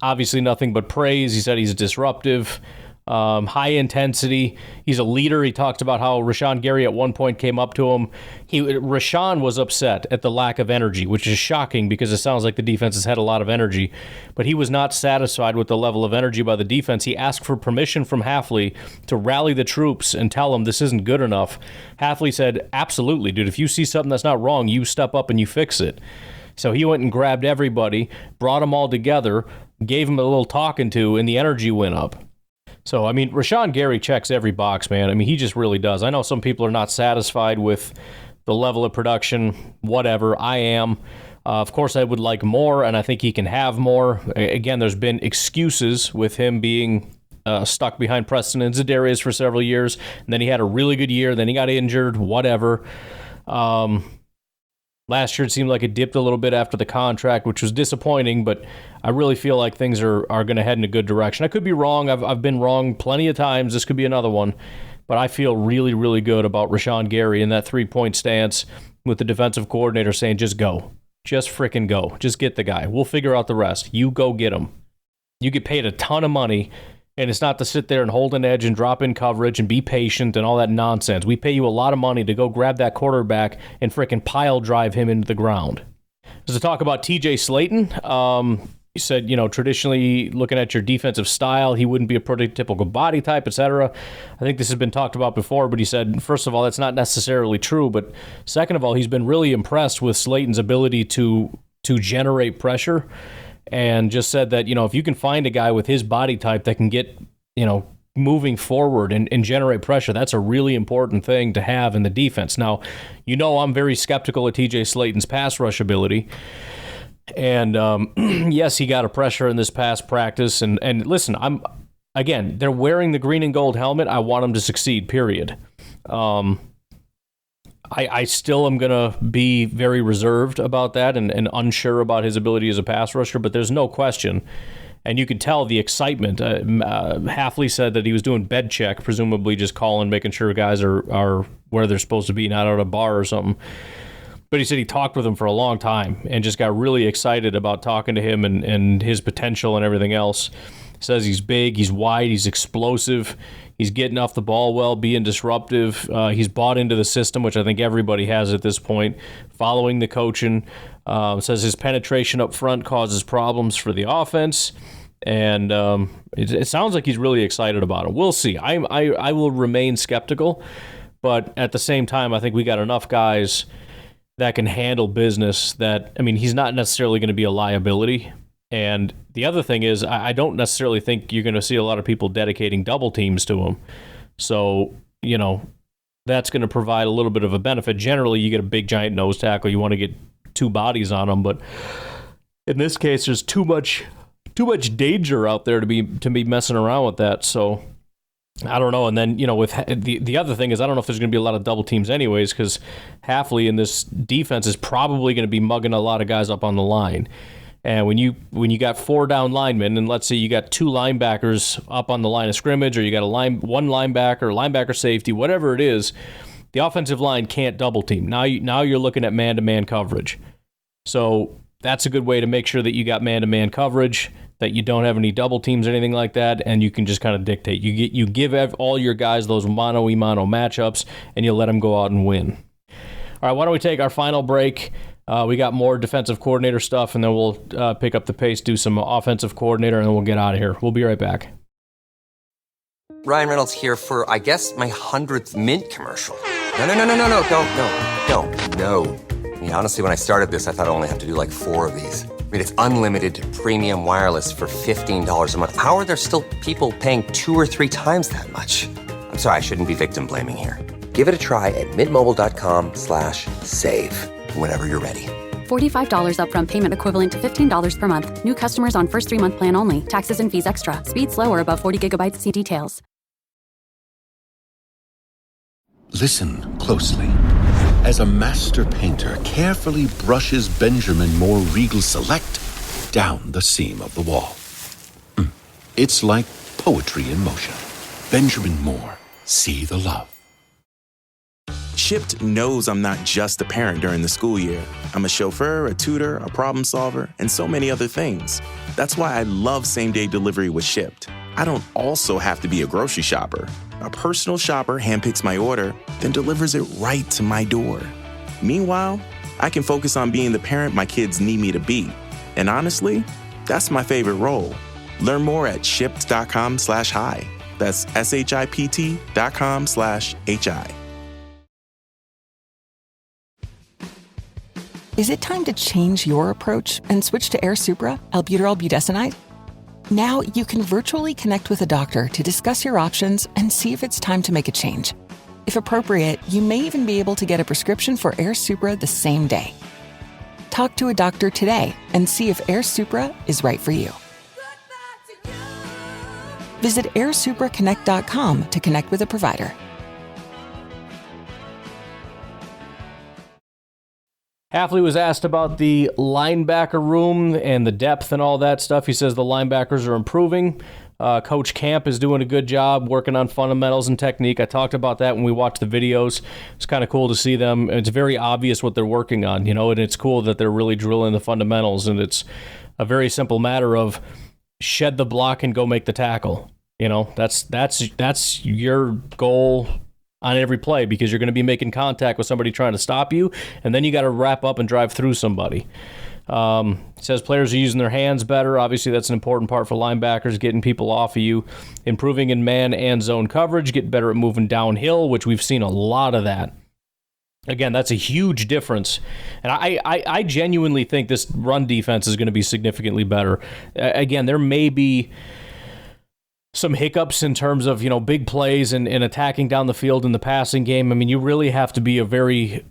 [SPEAKER 2] Obviously nothing but praise. He said he's disruptive, high intensity. He's a leader. He talked about how Rashawn Gary at one point came up to him. Rashawn was upset at the lack of energy, which is shocking because it sounds like the defense has had a lot of energy. But he was not satisfied with the level of energy by the defense. He asked for permission from Hafley to rally the troops and tell them this isn't good enough. Hafley said, absolutely, dude. If you see something that's not wrong, you step up and you fix it. So he went and grabbed everybody, brought them all together, gave him a little talking to, and the energy went up. So, I mean, Rashawn Gary checks every box, man. I mean, he just really does. I know some people are not satisfied with the level of production, whatever. I am. Of course, I would like more, and I think he can have more. Again, there's been excuses with him being stuck behind Preston and Za'Darius for several years, and then he had a really good year, then he got injured, whatever. Last year, it seemed like it dipped a little bit after the contract, which was disappointing, but I really feel like things are going to head in a good direction. I could be wrong. I've been wrong plenty of times. This could be another one. But I feel really, really good about Rashawn Gary in that three-point stance with the defensive coordinator saying, just go. Just frickin' go. Just get the guy. We'll figure out the rest. You go get him. You get paid a ton of money, and it's not to sit there and hold an edge and drop in coverage and be patient and all that nonsense. We pay you a lot of money to go grab that quarterback and frickin' pile drive him into the ground. So to talk about TJ Slayton, he said, traditionally looking at your defensive style, he wouldn't be a prototypical body type, etc. I think this has been talked about before, but he said, first of all, that's not necessarily true. But second of all, he's been really impressed with Slayton's ability to generate pressure, and just said that, if you can find a guy with his body type that can get, moving forward and generate pressure, that's a really important thing to have in the defense. Now, I'm very skeptical of TJ Slayton's pass rush ability. And yes, he got a pressure in this past practice. And listen, they're wearing the green and gold helmet. I want him to succeed, period. I still am going to be very reserved about that and unsure about his ability as a pass rusher, but there's no question. And you could tell the excitement. Hafley said that he was doing bed check, presumably just calling, making sure guys are where they're supposed to be, not at a bar or something. But he said he talked with him for a long time and just got really excited about talking to him and his potential and everything else. He says he's big, he's wide, he's explosive, he's getting off the ball well, being disruptive. He's bought into the system, which I think everybody has at this point, following the coaching. Says his penetration up front causes problems for the offense. And it sounds like he's really excited about it. We'll see. I will remain skeptical. But at the same time, I think we got enough guys that can handle business that, he's not necessarily going to be a liability. And the other thing is, I don't necessarily think you're going to see a lot of people dedicating double teams to him. So, that's going to provide a little bit of a benefit. Generally, you get a big, giant nose tackle. You want to get two bodies on them. But in this case, there's too much danger out there to be messing around with that. So I don't know. And then, with the other thing is, I don't know if there's going to be a lot of double teams anyways, because Hafley in this defense is probably going to be mugging a lot of guys up on the line. And when you got 4 down linemen, and let's say you got 2 linebackers up on the line of scrimmage, or you got one linebacker safety, whatever it is, the offensive line can't double team. Now you're looking at man-to-man coverage. So that's a good way to make sure that you got man-to-man coverage, that you don't have any double teams or anything like that, and you can just kind of dictate. You give all your guys those mano-a-mano matchups, and you let them go out and win. All right, why don't we take our final break? We got more defensive coordinator stuff, and then we'll pick up the pace, do some offensive coordinator, and then we'll get out of here. We'll be right back.
[SPEAKER 7] Ryan Reynolds here for, I guess, my 100th Mint commercial. No, don't. Honestly, when I started this, I thought I only have to do like 4 of these. It's unlimited premium wireless for $15 a month. How are there still people paying 2 or 3 times that much? I'm sorry, I shouldn't be victim blaming here. Give it a try at mintmobile.com/save. Whenever you're ready.
[SPEAKER 8] $45 upfront payment equivalent to $15 per month. New customers on first 3-month plan only. Taxes and fees extra. Speed slower above 40 gigabytes. See details.
[SPEAKER 9] Listen closely as a master painter carefully brushes Benjamin Moore Regal Select down the seam of the wall. It's like poetry in motion. Benjamin Moore, see the love.
[SPEAKER 10] Shipt knows I'm not just a parent during the school year. I'm a chauffeur, a tutor, a problem solver, and so many other things. That's why I love same-day delivery with Shipt. I don't also have to be a grocery shopper. A personal shopper handpicks my order, then delivers it right to my door. Meanwhile, I can focus on being the parent my kids need me to be. And honestly, that's my favorite role. Learn more at shipt.com/hi. That's SHIPT.com/HI.
[SPEAKER 11] Is it time to change your approach and switch to Air Supra, albuterol budesonide? Now you can virtually connect with a doctor to discuss your options and see if it's time to make a change. If appropriate, you may even be able to get a prescription for Air Supra the same day. Talk to a doctor today and see if Air Supra is right for you. Visit AirSupraConnect.com to connect with a provider.
[SPEAKER 2] Hafley was asked about the linebacker room and the depth and all that stuff. He says the linebackers are improving. Coach Camp is doing a good job working on fundamentals and technique. I talked about that when we watched the videos. It's kind of cool to see them. It's very obvious what they're working on, and it's cool that they're really drilling the fundamentals, and it's a very simple matter of shed the block and go make the tackle. That's your goal on every play, because you're going to be making contact with somebody trying to stop you, and then you got to wrap up and drive through somebody. It says players are using their hands better. Obviously, that's an important part for linebackers, getting people off of you, improving in man and zone coverage, getting better at moving downhill, which we've seen a lot of that. Again, that's a huge difference. And I genuinely think this run defense is going to be significantly better. Again, there may be some hiccups in terms of, big plays and attacking down the field in the passing game. I mean, you really have to be a very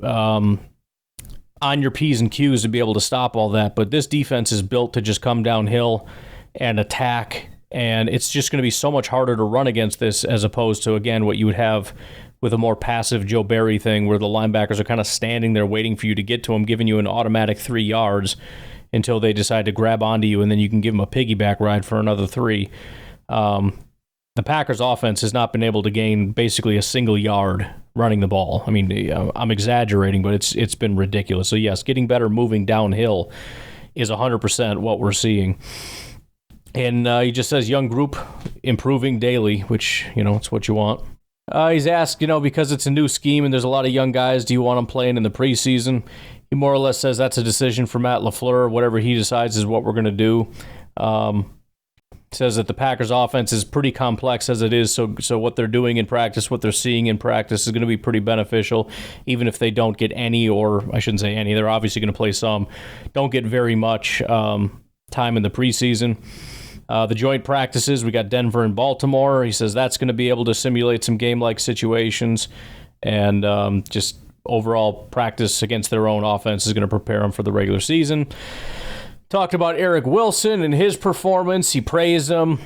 [SPEAKER 2] on your P's and Q's to be able to stop all that. But this defense is built to just come downhill and attack, and it's just going to be so much harder to run against this as opposed to, again, what you would have with a more passive Joe Barry thing where the linebackers are kind of standing there waiting for you to get to them, giving you an automatic 3 yards until they decide to grab onto you, and then you can give them a piggyback ride for another 3. The Packers offense has not been able to gain basically a single yard running the ball. I mean, I'm exaggerating, but it's been ridiculous. So yes, getting better moving downhill is 100% what we're seeing. And he just says young group improving daily, which, it's what you want. He's asked, because it's a new scheme and there's a lot of young guys, do you want them playing in the preseason? He more or less says that's a decision for Matt LaFleur. Whatever he decides is what we're going to do. Says that the Packers offense is pretty complex as it is, so what they're doing in practice, what they're seeing in practice is going to be pretty beneficial, even if they don't get any, or I shouldn't say any, they're obviously going to play some, don't get very much time in the preseason. The joint practices, we got Denver and Baltimore. He says that's going to be able to simulate some game-like situations, and just overall practice against their own offense is going to prepare them for the regular season. Talked about Eric Wilson and his performance. He praised him.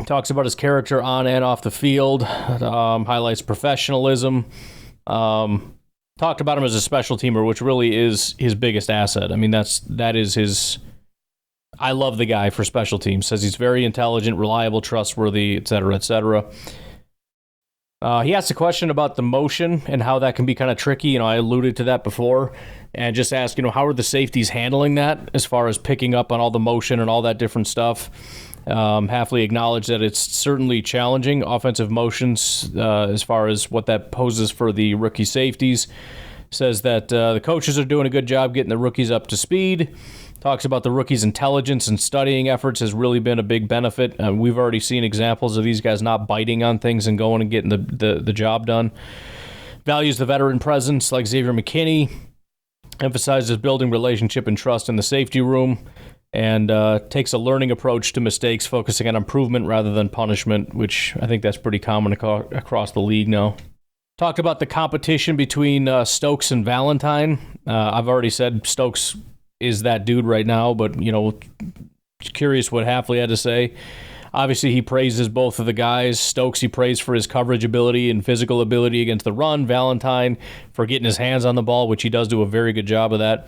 [SPEAKER 2] Talks about his character on and off the field. Highlights professionalism. Talked about him as a special teamer, which really is his biggest asset. I mean, that is his. I love the guy for special teams. Says he's very intelligent, reliable, trustworthy, et cetera, et cetera. He asked a question about the motion and how that can be kind of tricky. I alluded to that before. And just ask, how are the safeties handling that as far as picking up on all the motion and all that different stuff? Hafley acknowledged that it's certainly challenging, offensive motions, as far as what that poses for the rookie safeties. Says that the coaches are doing a good job getting the rookies up to speed. Talks about the rookies' intelligence and studying efforts has really been a big benefit. We've already seen examples of these guys not biting on things and going and getting the job done. Values the veteran presence like Xavier McKinney. Emphasizes building relationship and trust in the safety room, and takes a learning approach to mistakes, focusing on improvement rather than punishment, which I think that's pretty common across the league now. Talked about the competition between Stokes and Valentine. I've already said Stokes is that dude right now, but, curious what Hafley had to say. Obviously, he praises both of the guys. Stokes, he praised for his coverage ability and physical ability against the run. Valentine for getting his hands on the ball, which he does do a very good job of that.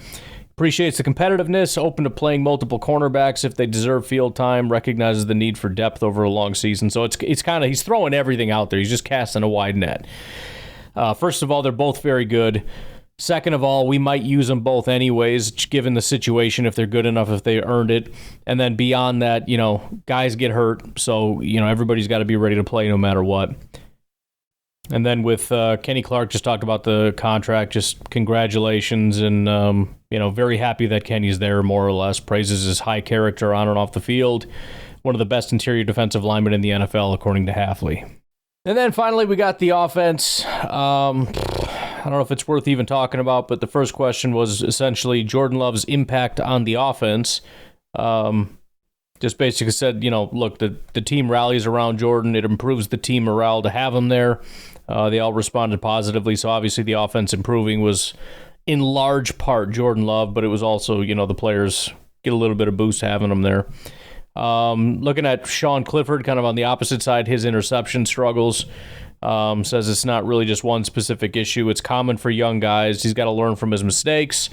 [SPEAKER 2] Appreciates the competitiveness, open to playing multiple cornerbacks if they deserve field time, recognizes the need for depth over a long season. So it's kind of, he's throwing everything out there. He's just casting a wide net. First of all, they're both very good. Second of all, we might use them both anyways, given the situation, if they're good enough, if they earned it. And then beyond that, guys get hurt, so, everybody's got to be ready to play no matter what. And then with Kenny Clark, just talked about the contract, just congratulations, and, very happy that Kenny's there, more or less. Praises his high character on and off the field. One of the best interior defensive linemen in the NFL, according to Hafley. And then finally, we got the offense. I don't know if it's worth even talking about, but the first question was essentially Jordan Love's impact on the offense. Just basically said, look, the team rallies around Jordan. It improves the team morale to have him there. They all responded positively, so obviously the offense improving was in large part Jordan Love, but it was also, the players get a little bit of boost having him there. Looking at Sean Clifford, kind of on the opposite side, his interception struggles. Says it's not really just one specific issue. It's common for young guys. He's got to learn from his mistakes.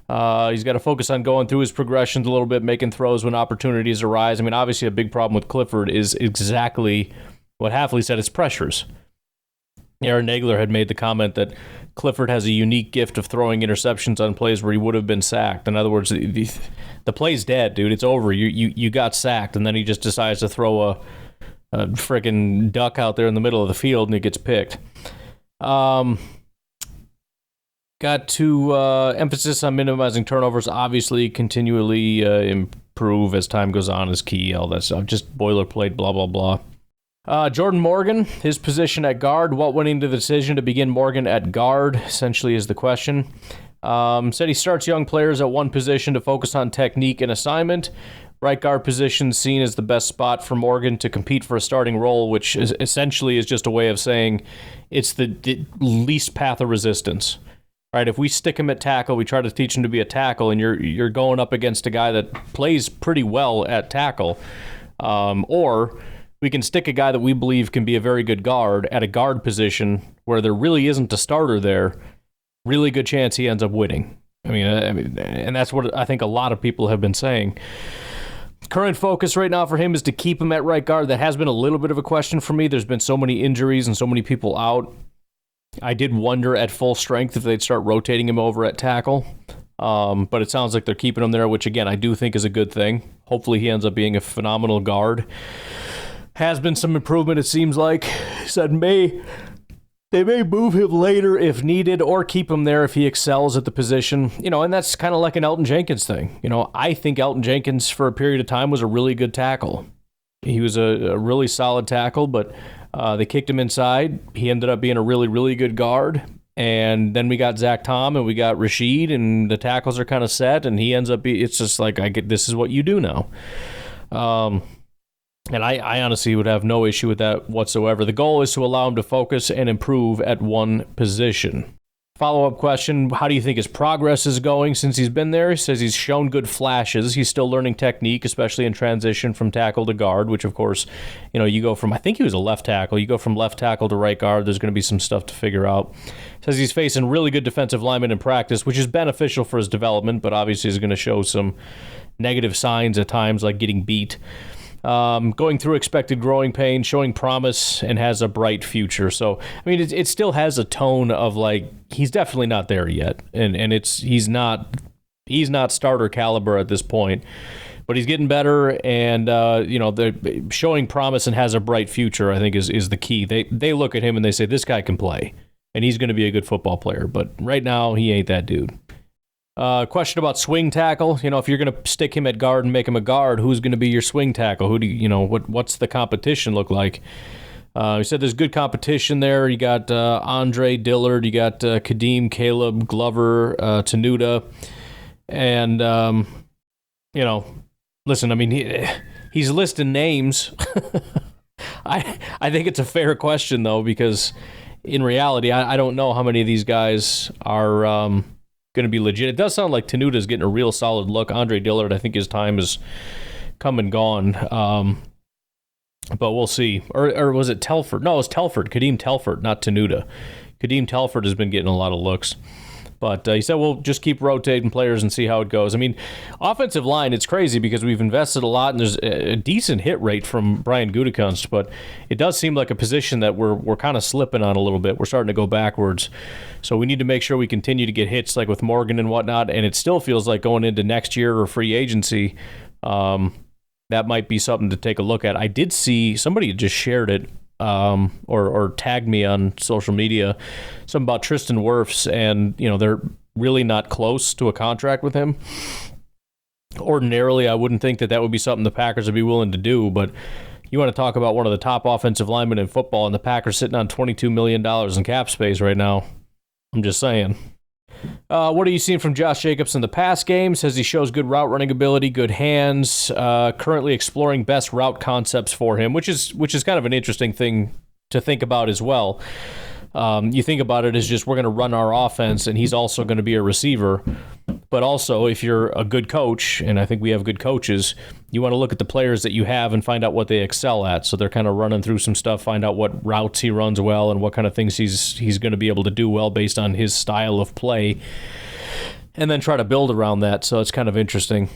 [SPEAKER 2] He's got to focus on going through his progressions a little bit, making throws when opportunities arise. I mean, obviously a big problem with Clifford is exactly what Hafley said, it's pressures. Aaron Nagler had made the comment that Clifford has a unique gift of throwing interceptions on plays where he would have been sacked. In other words, the play's dead, dude. It's over. You got sacked, and then he just decides to throw a freaking duck out there in the middle of the field, and it gets picked. Got to emphasis on minimizing turnovers. Obviously, continually improve as time goes on is key. All that stuff. Just boilerplate, blah, blah, blah. Jordan Morgan, his position at guard. What went into the decision to begin Morgan at guard, essentially, is the question. Said he starts young players at one position to focus on technique and assignment. Right guard position seen as the best spot for Morgan to compete for a starting role, which is essentially is just a way of saying it's the least path of resistance. Right? If we stick him at tackle, we try to teach him to be a tackle, and you're going up against a guy that plays pretty well at tackle, or we can stick a guy that we believe can be a very good guard at a guard position where there really isn't a starter there. Really good chance he ends up winning. I mean, and that's what I think a lot of people have been saying. Current focus right now for him is to keep him at right guard. That has been a little bit of a question for me. There's been so many injuries and so many people out. I did wonder at full strength if they'd start rotating him over at tackle. But it sounds like they're keeping him there, which, again, I do think is a good thing. Hopefully he ends up being a phenomenal guard. Has been some improvement, it seems like. Said they may move him later if needed or keep him there if he excels at the position. You know, and that's kind of like an Elton Jenkins thing. You know, I think Elton Jenkins for a period of time was a really good tackle. He was a really solid tackle, but they kicked him inside. He ended up being a really, really good guard. And then we got Zach Tom and we got Rashid, and the tackles are kind of set, and he ends up it's just like, this is what you do now. And I honestly would have no issue with that whatsoever. The goal is to allow him to focus and improve at one position. Follow-up question, how do you think his progress is going since he's been there? He says he's shown good flashes. He's still learning technique, especially in transition from tackle to guard, which, of course, you know, you go from, I think he was a left tackle. You go from left tackle to right guard. There's going to be some stuff to figure out. Says he's facing really good defensive linemen in practice, which is beneficial for his development, but obviously is going to show some negative signs at times, like getting beat. Going through expected growing pain, showing promise, and has a bright future. So, I mean, it still has a tone of like, he's definitely not there yet. And he's not starter caliber at this point, but he's getting better, and, you know, the showing promise and has a bright future, I think is the key. They look at him and they say, this guy can play and he's going to be a good football player. But right now he ain't that dude. Question about swing tackle. You know, if you're going to stick him at guard and make him a guard, who's going to be your swing tackle? Who do you know? What's the competition look like? He said there's good competition there. You got Andre Dillard, you got Kadeem, Caleb, Glover, Tenuta, and you know, listen. I mean, he's listing names. I think it's a fair question though, because in reality, I don't know how many of these guys are going to be legit. It does sound like Tenuta's getting a real solid look. Andre Dillard, I think his time is come and gone. But we'll see. Or was it Telford? No, it was Telford. Kadeem Telford, not Tenuta. Kadeem Telford has been getting a lot of looks. But he said we'll just keep rotating players and see how it goes. I mean, offensive line, it's crazy because we've invested a lot, and there's a decent hit rate from Brian Gutekunst, but it does seem like a position that we're kind of slipping on a little bit. We're starting to go backwards. So we need to make sure we continue to get hits like with Morgan and whatnot, and it still feels like going into next year or free agency, that might be something to take a look at. I did see somebody just shared it, or tagged me on social media, something about Tristan Wirfs, and you know they're really not close to a contract with him. Ordinarily, I wouldn't think that would be something the Packers would be willing to do, but you want to talk about one of the top offensive linemen in football, and the Packers sitting on $22 million in cap space right now. I'm just saying. What are you seeing from Josh Jacobs in the pass game? Says he shows good route running ability, good hands. Currently exploring best route concepts for him, which is kind of an interesting thing to think about as well. You think about it as just we're going to run our offense, and he's also going to be a receiver. But also, if you're a good coach, and I think we have good coaches, you want to look at the players that you have and find out what they excel at. So they're kind of running through some stuff, find out what routes he runs well and what kind of things he's going to be able to do well based on his style of play, and then try to build around that. So it's kind of interesting.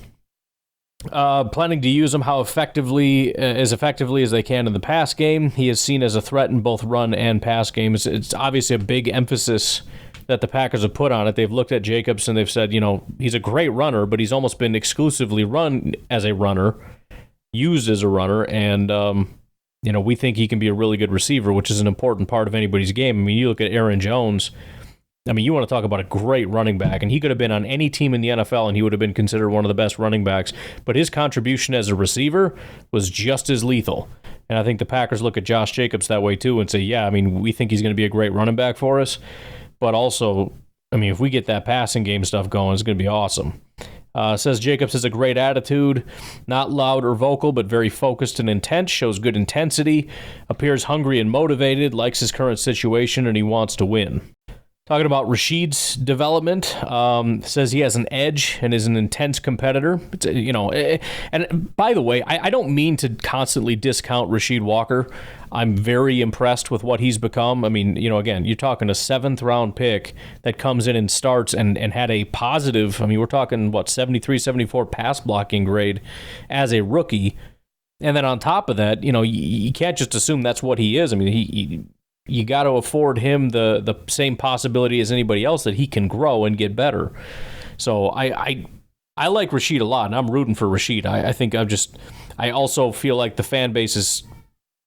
[SPEAKER 2] Planning to use him as effectively as they can in the pass game. He is seen as a threat in both run and pass games. It's obviously a big emphasis that the Packers have put on it. They've looked at Jacobs and they've said, he's a great runner, but he's almost been exclusively run as a runner, used as a runner, and we think he can be a really good receiver, which is an important part of anybody's game. I mean, you look at Aaron Jones. I mean, you want to talk about a great running back, and he could have been on any team in the NFL, and he would have been considered one of the best running backs. But his contribution as a receiver was just as lethal. And I think the Packers look at Josh Jacobs that way, too, and say, yeah, I mean, we think he's going to be a great running back for us. But also, I mean, if we get that passing game stuff going, it's going to be awesome. Says Jacobs has a great attitude, not loud or vocal, but very focused and intense, shows good intensity, appears hungry and motivated, likes his current situation, and he wants to win. Talking about Rashid's development, says he has an edge and is an intense competitor. And by the way, I don't mean to constantly discount Rasheed Walker. I'm very impressed with what he's become. I mean, again, you're talking a 7th-round pick that comes in and starts and had a positive, we're talking, 73, 74 pass blocking grade as a rookie. And then on top of that, you can't just assume that's what he is. I mean, you got to afford him the same possibility as anybody else that he can grow and get better. So I like Rasheed a lot, and I'm rooting for Rasheed. I also feel like the fan base is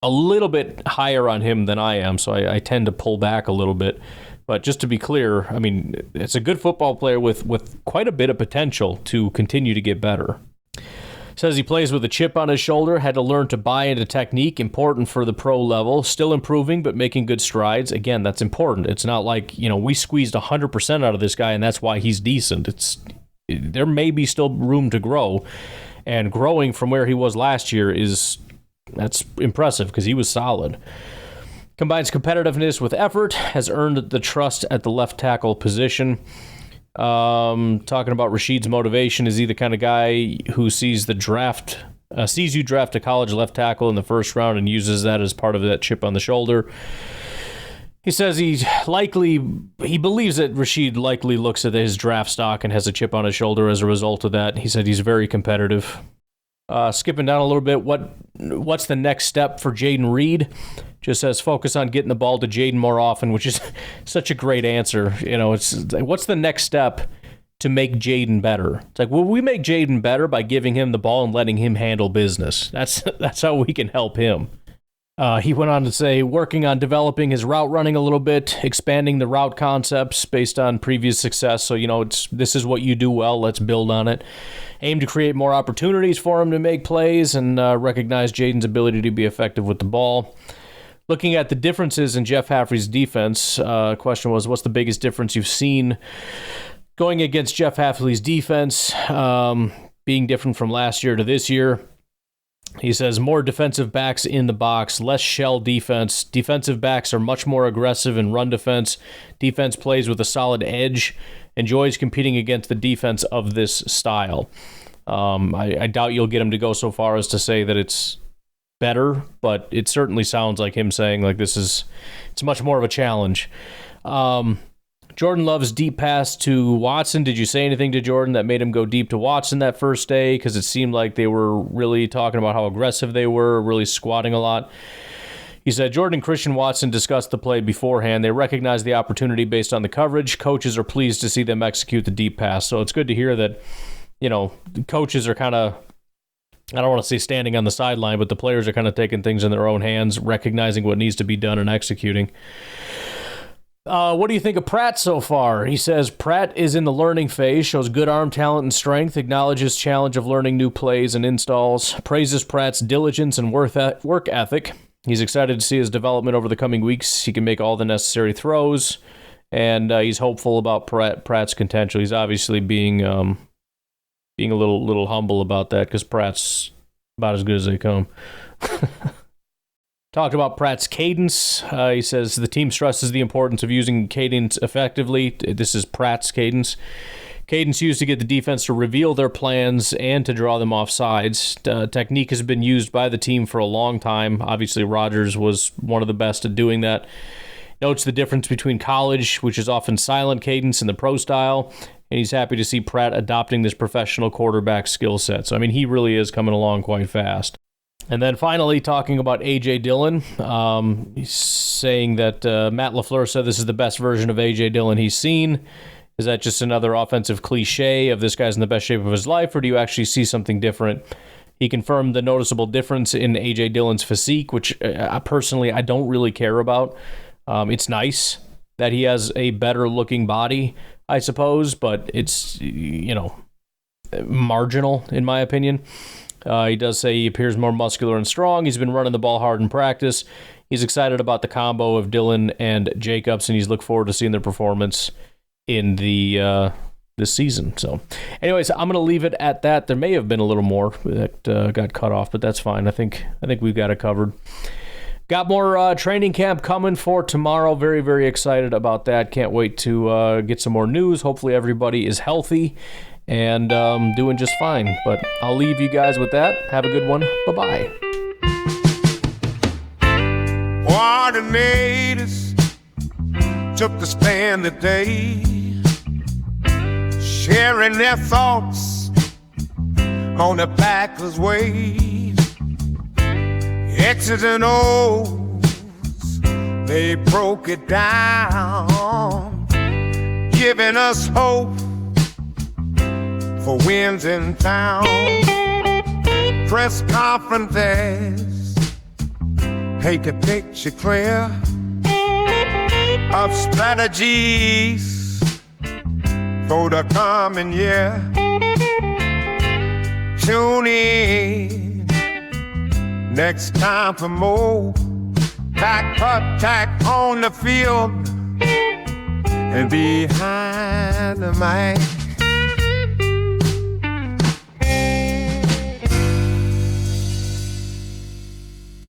[SPEAKER 2] a little bit higher on him than I am, so I tend to pull back a little bit. But just to be clear, I mean, it's a good football player with quite a bit of potential to continue to get better. Says he plays with a chip on his shoulder, had to learn to buy into technique, important for the pro level, still improving but making good strides. Again, that's important. It's not like, we squeezed 100% out of this guy and that's why he's decent. There may be still room to grow, and growing from where he was last year that's impressive because he was solid. Combines competitiveness with effort, has earned the trust at the left tackle position. Talking about Rashid's motivation, is he the kind of guy who sees you draft a college left tackle in the first round and uses that as part of that chip on the shoulder? He says he believes that Rasheed likely looks at his draft stock and has a chip on his shoulder as a result of that. He said he's very competitive. Skipping down a little bit, what's the next step for Jaden Reed? Just says focus on getting the ball to Jaden more often, which is such a great answer. It's like, what's the next step to make Jaden better? It's like, well, we make Jaden better by giving him the ball and letting him handle business. That's how we can help him. He went on to say, working on developing his route running a little bit, expanding the route concepts based on previous success. So, this is what you do well. Let's build on it. Aim to create more opportunities for him to make plays and recognize Jaden's ability to be effective with the ball. Looking at the differences in Jeff Hafley's defense, question was, what's the biggest difference you've seen going against Jeff Hafley's defense, being different from last year to this year? He says more defensive backs in the box, less shell defense. Defensive backs are much more aggressive in run defense. Defense plays with a solid edge, enjoys competing against the defense of this style. I doubt you'll get him to go so far as to say that it's better, but it certainly sounds like him saying like it's much more of a challenge. Jordan Love's deep pass to Watson. Did you say anything to Jordan that made him go deep to Watson that first day? Because it seemed like they were really talking about how aggressive they were, really squatting a lot. He said, Jordan and Christian Watson discussed the play beforehand. They recognized the opportunity based on the coverage. Coaches are pleased to see them execute the deep pass. So it's good to hear that, the coaches are kind of, I don't want to say standing on the sideline, but the players are kind of taking things in their own hands, recognizing what needs to be done and executing. What do you think of Pratt so far? He says Pratt is in the learning phase, shows good arm talent and strength, acknowledges challenge of learning new plays and installs, praises Pratt's diligence and work ethic. He's excited to see his development over the coming weeks. He can make all the necessary throws, and he's hopeful about Pratt's potential. He's obviously being a little humble about that because Pratt's about as good as they come. Talked about Pratt's cadence. He says the team stresses the importance of using cadence effectively. This is Pratt's cadence. Cadence used to get the defense to reveal their plans and to draw them off sides. Technique has been used by the team for a long time. Obviously, Rodgers was one of the best at doing that. Notes the difference between college, which is often silent cadence, and the pro style, and he's happy to see Pratt adopting this professional quarterback skill set. So, I mean, he really is coming along quite fast. And then finally, talking about A.J. Dillon, he's saying that Matt LaFleur said this is the best version of A.J. Dillon he's seen. Is that just another offensive cliche of this guy's in the best shape of his life, or do you actually see something different? He confirmed the noticeable difference in A.J. Dillon's physique, which personally I don't really care about. It's nice that he has a better-looking body, I suppose, but it's, marginal in my opinion. He does say he appears more muscular and strong. He's been running the ball hard in practice. He's excited about the combo of Dillon and Jacobs, and he's looking forward to seeing their performance in the this season. So, anyways, I'm going to leave it at that. There may have been a little more that got cut off, but that's fine. I think we've got it covered. Got more training camp coming for tomorrow. Very, very excited about that. Can't wait to get some more news. Hopefully everybody is healthy and doing just fine. But I'll leave you guys with that. Have a good one. Bye-bye.
[SPEAKER 12] Coordinators took the stand today, sharing their thoughts on the Packers' ways. X's and O's, they broke it down, giving us hope for wins in town. Press conferences paint the picture clear of strategies for the coming year. Tune in next time for more tack on the field and behind the mic.